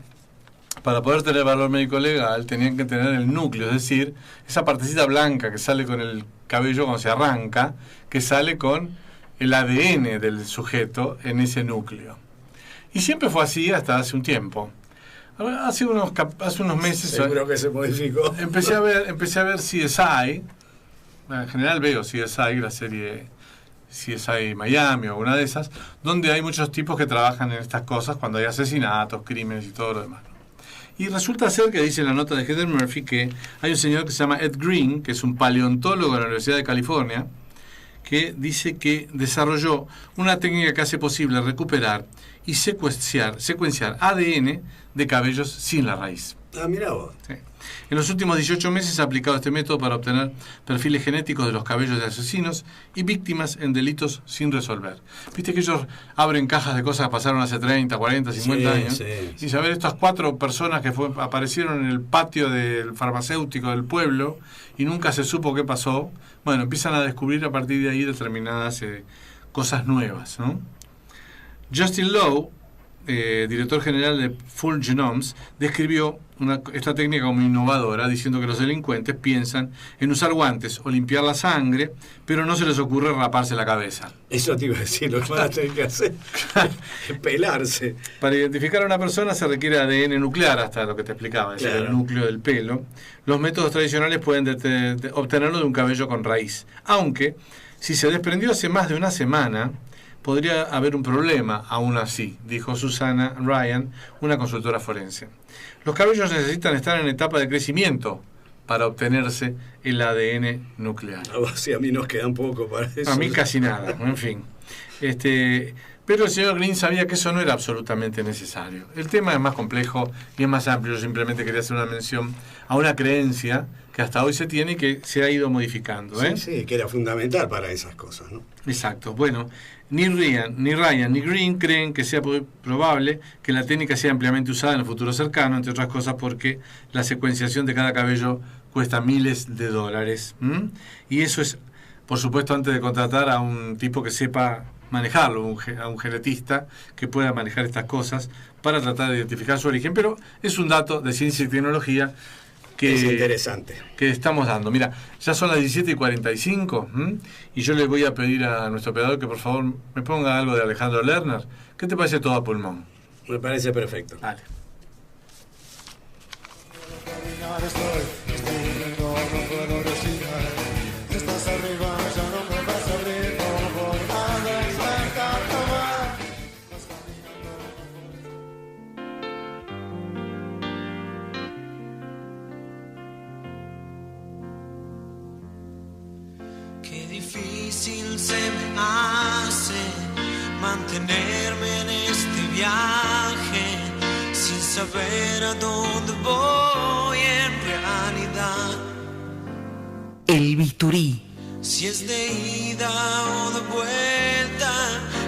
para poder tener valor médico legal, tenían que tener el núcleo, es decir, esa partecita blanca que sale con el cabello cuando se arranca, que sale con el ADN del sujeto en ese núcleo. Y siempre fue así hasta hace un tiempo. Hace unos meses... Seguro que se modificó. Empecé a ver CSI. En general veo CSI, la serie CSI Miami o alguna de esas, donde hay muchos tipos que trabajan en estas cosas cuando hay asesinatos, crímenes y todo lo demás. Y resulta ser que dice la nota de Heather Murphy que hay un señor que se llama Ed Green, que es un paleontólogo de la Universidad de California, que dice que desarrolló una técnica que hace posible recuperar y secuenciar ADN de cabellos sin la raíz. Ah, mirá vos. Sí. En los últimos 18 meses ha aplicado este método para obtener perfiles genéticos de los cabellos de asesinos y víctimas en delitos sin resolver. Viste que ellos abren cajas de cosas que pasaron hace 30, 40, 50 años. Y saber estas 4 personas que aparecieron en el patio del farmacéutico del pueblo y nunca se supo qué pasó, bueno, empiezan a descubrir a partir de ahí determinadas cosas nuevas, ¿no? Justin Lowe, director general de Full Genomes, describió esta técnica como innovadora, diciendo que los delincuentes piensan en usar guantes o limpiar la sangre, pero no se les ocurre raparse la cabeza. Eso te iba a decir, lo que van a tener que hacer es pelarse. Para identificar a una persona se requiere ADN nuclear, hasta lo que te explicaba, es decir, el núcleo del pelo. Los métodos tradicionales pueden obtenerlo de un cabello con raíz, aunque si se desprendió hace más de una semana, podría haber un problema aún así, dijo Susana Ryan, una consultora forense. Los cabellos necesitan estar en etapa de crecimiento para obtenerse el ADN nuclear. Sí, a mí nos queda un poco para eso. A mí casi nada, en fin. Pero el señor Green sabía que eso no era absolutamente necesario. El tema es más complejo y es más amplio. Yo simplemente quería hacer una mención a una creencia que hasta hoy se tiene y que se ha ido modificando. Sí, que era fundamental para esas cosas, ¿no? Exacto. Bueno, ni Ryan ni Green creen que sea probable que la técnica sea ampliamente usada en el futuro cercano, entre otras cosas porque la secuenciación de cada cabello cuesta miles de dólares. Y eso es, por supuesto, antes de contratar a un tipo que sepa manejarlo, a un genetista que pueda manejar estas cosas para tratar de identificar su origen. Pero es un dato de ciencia y tecnología que es interesante, que estamos dando. Mira, ya son las 17:45 y yo le voy a pedir a nuestro operador que por favor me ponga algo de Alejandro Lerner. ¿Qué te parece todo a pulmón? Me parece perfecto. Dale. Difícil se me hace mantenerme en este viaje sin saber a dónde voy en realidad. El bisturí. Si es de ida o de vuelta,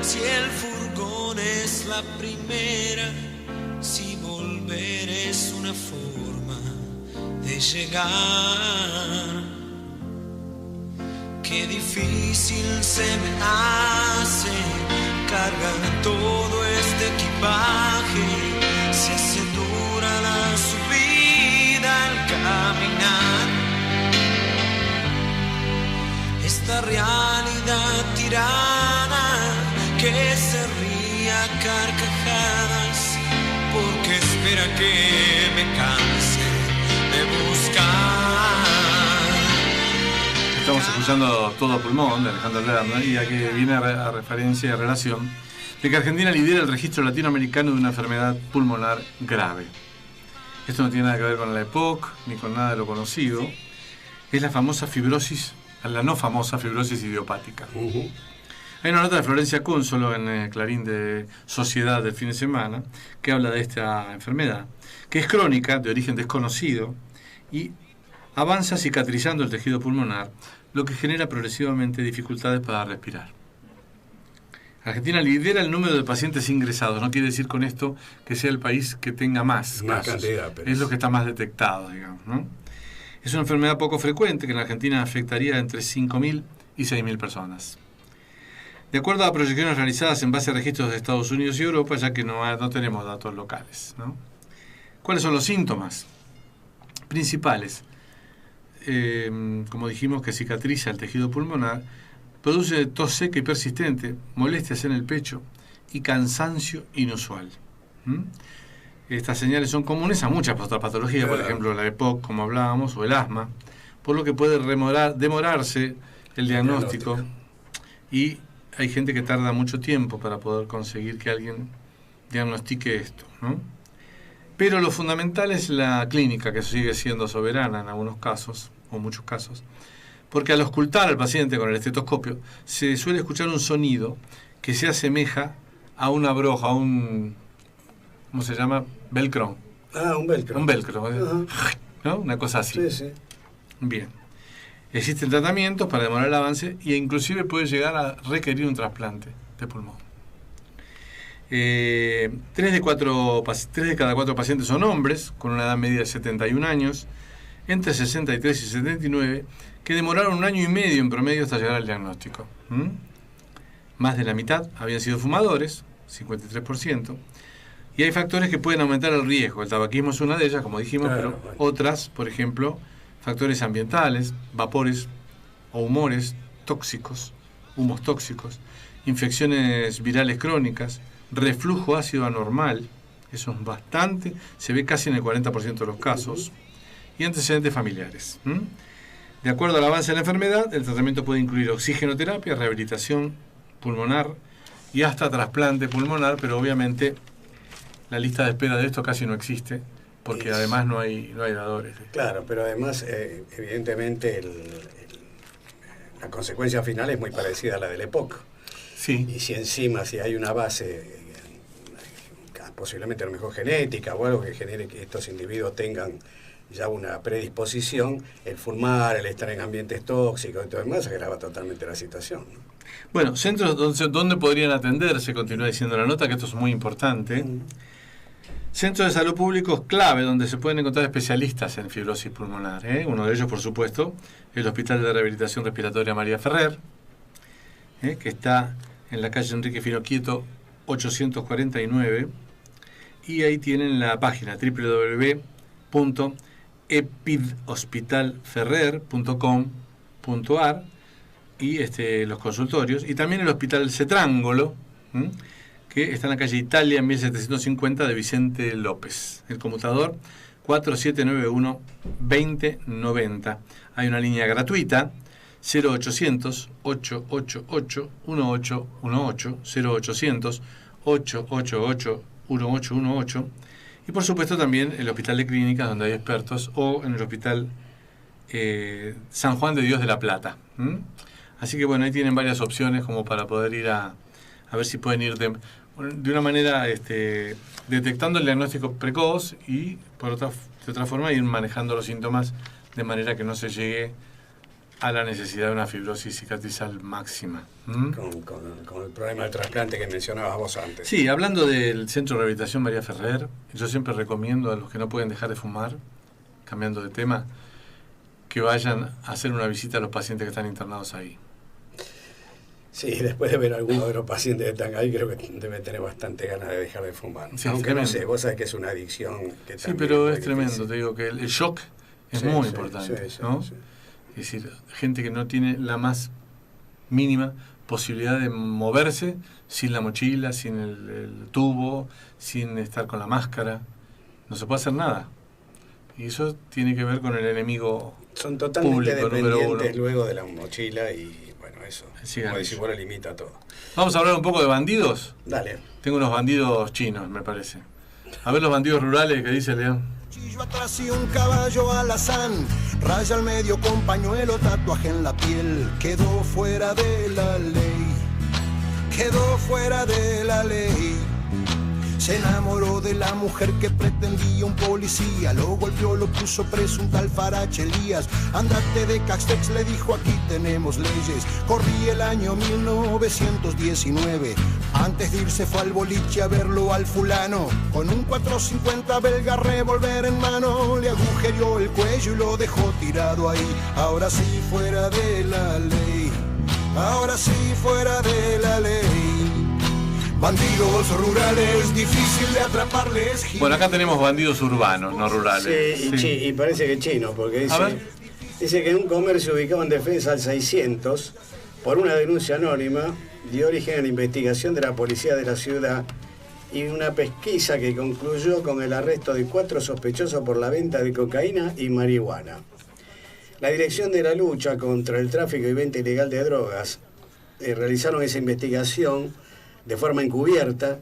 si el furgón es la primera, si volver es una forma de llegar. Qué difícil se me hace cargar todo este equipaje, se hace dura la subida al caminar. Esta realidad tirana que se ríe a carcajadas porque espera que me canse de buscar. Estamos escuchando Todo a Pulmón de Alejandro Lerner, y aquí viene a referencia y a relación de que Argentina lidera el registro latinoamericano de una enfermedad pulmonar grave. Esto no tiene nada que ver con la EPOC ni con nada de lo conocido. Es la famosa fibrosis, la no famosa fibrosis idiopática. Hay una nota de Florencia Cónsolo en el Clarín de Sociedad del fin de semana que habla de esta enfermedad, que es crónica, de origen desconocido, y avanza cicatrizando el tejido pulmonar, lo que genera progresivamente dificultades para respirar. Argentina lidera el número de pacientes ingresados. No quiere decir con esto que sea el país que tenga más casos. Cantidad, pero es lo que está más detectado, digamos, ¿no? Es una enfermedad poco frecuente que en Argentina afectaría entre 5.000 y 6.000 personas. De acuerdo a proyecciones realizadas en base a registros de Estados Unidos y Europa, ya que no tenemos datos locales, ¿no? ¿Cuáles son los síntomas principales? Como dijimos, que cicatriza el tejido pulmonar, produce tos seca y persistente, molestias en el pecho y cansancio inusual. Estas señales son comunes a muchas otras patologías, por ejemplo la EPOC, como hablábamos, o el asma, por lo que puede demorarse el diagnóstico, y hay gente que tarda mucho tiempo para poder conseguir que alguien diagnostique esto, ¿no? Pero lo fundamental es la clínica, que sigue siendo soberana en algunos casos, o muchos casos, porque al auscultar al paciente con el estetoscopio se suele escuchar un sonido que se asemeja a una broja, a un... ¿cómo se llama? Velcro. Un velcro. Un velcro, ¿no? Una cosa así. Sí, sí. Bien. Existen tratamientos para demorar el avance e inclusive puede llegar a requerir un trasplante de pulmón. 3 de cada 4 pacientes son hombres, con una edad media de 71 años, entre 63 y 79, que demoraron 1 año y medio en promedio hasta llegar al diagnóstico. Más de la mitad habían sido fumadores, 53%, y hay factores que pueden aumentar el riesgo. El tabaquismo es una de ellas, como dijimos, pero otras, por ejemplo, factores ambientales, vapores o humores tóxicos, humos tóxicos, infecciones virales crónicas, reflujo ácido anormal, eso es bastante, se ve casi en el 40% de los casos, y antecedentes familiares. De acuerdo al avance de la enfermedad, el tratamiento puede incluir oxigenoterapia, rehabilitación pulmonar y hasta trasplante pulmonar, pero obviamente la lista de espera de esto casi no existe, porque además no hay dadores. Claro, pero además, evidentemente, la consecuencia final es muy parecida a la del EPOC. Sí. Y si encima, si hay una base, posiblemente a lo mejor genética o algo que genere que estos individuos tengan ya una predisposición, el fumar, el estar en ambientes tóxicos y todo demás agrava totalmente la situación, ¿no? Bueno, centros donde podrían atenderse, continúa diciendo la nota, que esto es muy importante. Centros de salud públicos clave donde se pueden encontrar especialistas en fibrosis pulmonar. Uno de ellos, por supuesto, el Hospital de Rehabilitación Respiratoria María Ferrer, que está en la calle Enrique Finoquieto 849, y ahí tienen la página www.epidhospitalferrer.com.ar y los consultorios, y también el Hospital Cetrángolo, que está en la calle Italia 1750 de Vicente López. El conmutador 4791-2090. Hay una línea gratuita 0800-888-1818, 0800-888-1818, y por supuesto también el Hospital de Clínicas, donde hay expertos, o en el Hospital San Juan de Dios de la Plata. Así que bueno, ahí tienen varias opciones como para poder ir a a ver si pueden ir de una manera detectando el diagnóstico precoz y de otra forma ir manejando los síntomas de manera que no se llegue a la necesidad de una fibrosis cicatrizal máxima. Con el problema del trasplante que mencionabas vos antes. Sí, hablando del Centro de Rehabilitación María Ferrer, yo siempre recomiendo a los que no pueden dejar de fumar, cambiando de tema, que vayan a hacer una visita a los pacientes que están internados ahí. Sí, después de ver a algunos de los pacientes que están ahí, creo que debe tener bastante ganas de dejar de fumar. Sí, aunque no sé, vos sabés que es una adicción. Que sí, pero es tremendo, te digo que el shock es muy importante, ¿no? Sí. Es decir, gente que no tiene la más mínima posibilidad de moverse sin la mochila, sin el tubo, sin estar con la máscara. No se puede hacer nada. Y eso tiene que ver con el enemigo son totalmente público, dependientes luego de la mochila y bueno, eso. Como decís, vos limita todo. Vamos a hablar un poco de bandidos. Dale. Tengo unos bandidos chinos, me parece. A ver los bandidos rurales que dice León. Atrás y un caballo alazán, raya al medio con pañuelo, tatuaje en la piel, quedó fuera de la ley, quedó fuera de la ley. Se enamoró de la mujer que pretendía un policía, lo golpeó, lo puso preso un tal Farache Elías. Andate de Castex, le dijo, aquí tenemos leyes. Corrí el año 1919, antes de irse fue al boliche a verlo al fulano. Con un 450 belga revólver en mano, le agujereó el cuello y lo dejó tirado ahí. Ahora sí fuera de la ley, ahora sí fuera de la ley. Bandidos rurales, difícil de atraparles. Bueno, acá tenemos bandidos urbanos, no rurales. Sí. Y parece que chinos, porque dice que un comercio ubicado en Defensa al 600, por una denuncia anónima, dio origen a la investigación de la policía de la ciudad y una pesquisa que concluyó con el arresto de 4 sospechosos por la venta de cocaína y marihuana. La Dirección de la Lucha contra el Tráfico y Venta Ilegal de Drogas realizaron esa investigación de forma encubierta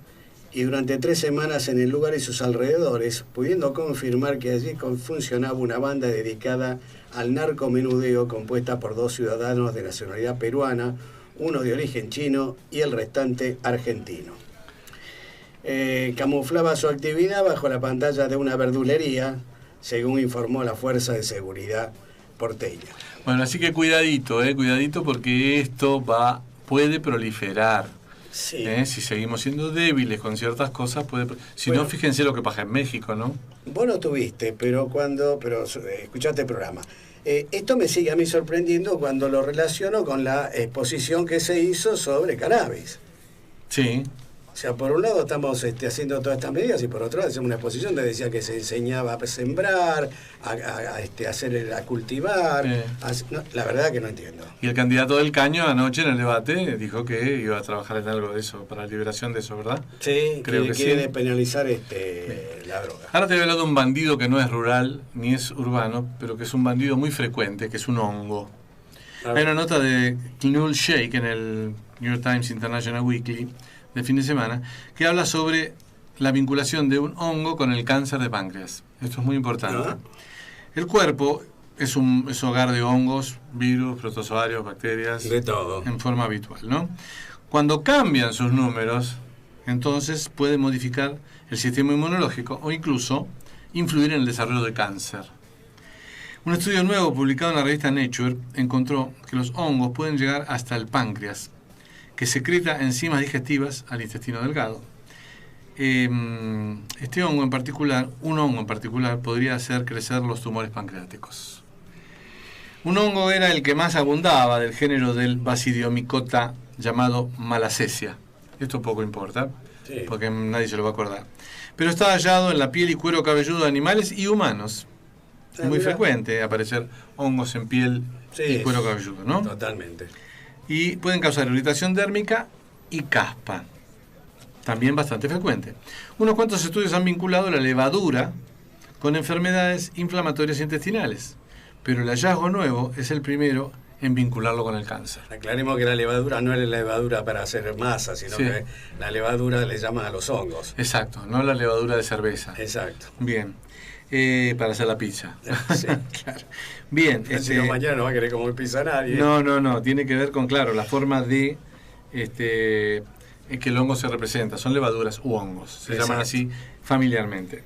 y durante 3 semanas en el lugar y sus alrededores, pudiendo confirmar que allí funcionaba una banda dedicada al narcomenudeo compuesta por 2 ciudadanos de nacionalidad peruana, uno de origen chino y el restante argentino. Camuflaba su actividad bajo la pantalla de una verdulería, según informó la Fuerza de Seguridad porteña. Bueno, así que cuidadito porque esto puede proliferar. Sí. Si seguimos siendo débiles con ciertas cosas, no, fíjense lo que pasa en México, ¿no? Vos no tuviste, pero escuchaste el programa. Esto me sigue a mí sorprendiendo cuando lo relaciono con la exposición que se hizo sobre cannabis. Sí. O sea, por un lado estamos haciendo todas estas medidas y por otro lado hacemos una exposición donde decía que se enseñaba a sembrar, a cultivar. La verdad que no entiendo. Y el candidato del Caño anoche en el debate dijo que iba a trabajar en algo de eso, para la liberación de eso, ¿verdad? Sí, creo que quiere despenalizar la droga. Ahora te voy a hablar de un bandido que no es rural ni es urbano, pero que es un bandido muy frecuente, que es un hongo. Hay una nota de Knul Sheikh en el New York Times International Weekly de fin de semana, que habla sobre la vinculación de un hongo con el cáncer de páncreas. Esto es muy importante. El cuerpo es hogar de hongos, virus, protozoarios, bacterias, de todo, en forma habitual, ¿no? Cuando cambian sus números, entonces puede modificar el sistema inmunológico o incluso influir en el desarrollo de cáncer. Un estudio nuevo publicado en la revista Nature encontró que los hongos pueden llegar hasta el páncreas, que secreta enzimas digestivas al intestino delgado. Un hongo en particular, podría hacer crecer los tumores pancreáticos. Un hongo era el que más abundaba del género del Basidiomycota llamado Malassezia. Esto poco importa, porque nadie se lo va a acordar. Pero está hallado en la piel y cuero cabelludo de animales y humanos. Es muy frecuente aparecer hongos en piel y cuero cabelludo, ¿no? Totalmente. Y pueden causar irritación dérmica y caspa, también bastante frecuente. Unos cuantos estudios han vinculado la levadura con enfermedades inflamatorias intestinales, pero el hallazgo nuevo es el primero en vincularlo con el cáncer. Aclaremos que la levadura no es la levadura para hacer masa, sino que la levadura le llaman a los hongos. Exacto, no la levadura de cerveza. Exacto. Bien. Para hacer la pizza. Sí. Claro. Bien. Si no, mañana no va a querer comer pizza nadie. No. Tiene que ver con, la forma de que el hongo se representa. Son levaduras u hongos, se llaman así familiarmente.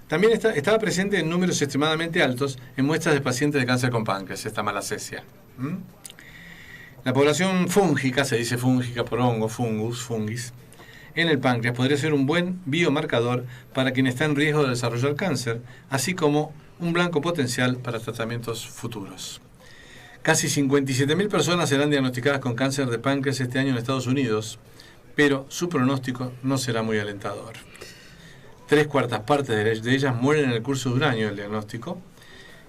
También estaba presente en números extremadamente altos en muestras de pacientes de cáncer con páncreas, esta malacesia. La población fúngica, se dice fúngica por hongo, fungis, en el páncreas podría ser un buen biomarcador para quien está en riesgo de desarrollar cáncer, así como un blanco potencial para tratamientos futuros. Casi 57.000 personas serán diagnosticadas con cáncer de páncreas este año en Estados Unidos, pero su pronóstico no será muy alentador. 3/4 partes de ellas mueren en el curso de un año del diagnóstico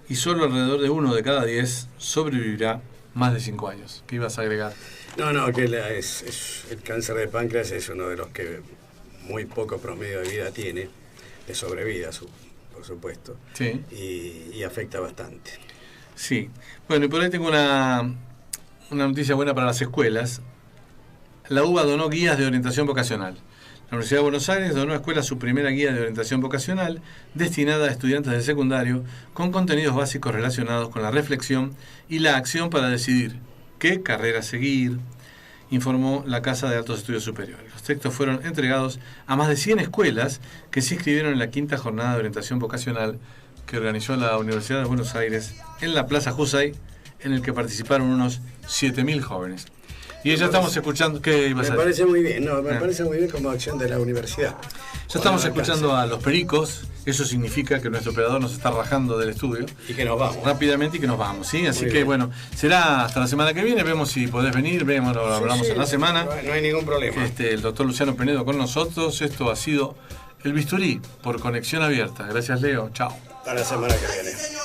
y solo alrededor de 1 de cada 10 sobrevivirá más de 5 años. ¿Qué ibas a agregar? No, que el cáncer de páncreas es uno de los que muy poco promedio de vida tiene, de sobrevida, por supuesto, sí. y afecta bastante. Sí. Bueno, y por ahí tengo una noticia buena para las escuelas. La UBA donó guías de orientación vocacional. La Universidad de Buenos Aires donó a escuelas su primera guía de orientación vocacional destinada a estudiantes de secundario con contenidos básicos relacionados con la reflexión y la acción para decidir qué carrera seguir, informó la Casa de Altos Estudios Superiores. Los textos fueron entregados a más de 100 escuelas que se inscribieron en la 5ª jornada de orientación vocacional que organizó la Universidad de Buenos Aires en la Plaza Jusay, en el que participaron unos 7.000 jóvenes. Y ya estamos escuchando... ¿Qué ibas a decir? Me parece muy bien, me parece muy bien como acción de la universidad. Ya estamos escuchando a los pericos, eso significa que nuestro operador nos está rajando del estudio. Y que nos vamos. Rápidamente y que nos vamos, ¿sí? Así que bueno, será hasta la semana que viene, vemos si podés venir, lo hablamos en la semana. No hay ningún problema. El doctor Luciano Penedo con nosotros, esto ha sido El Bisturí por Conexión Abierta. Gracias, Leo, chao. Hasta la semana que viene.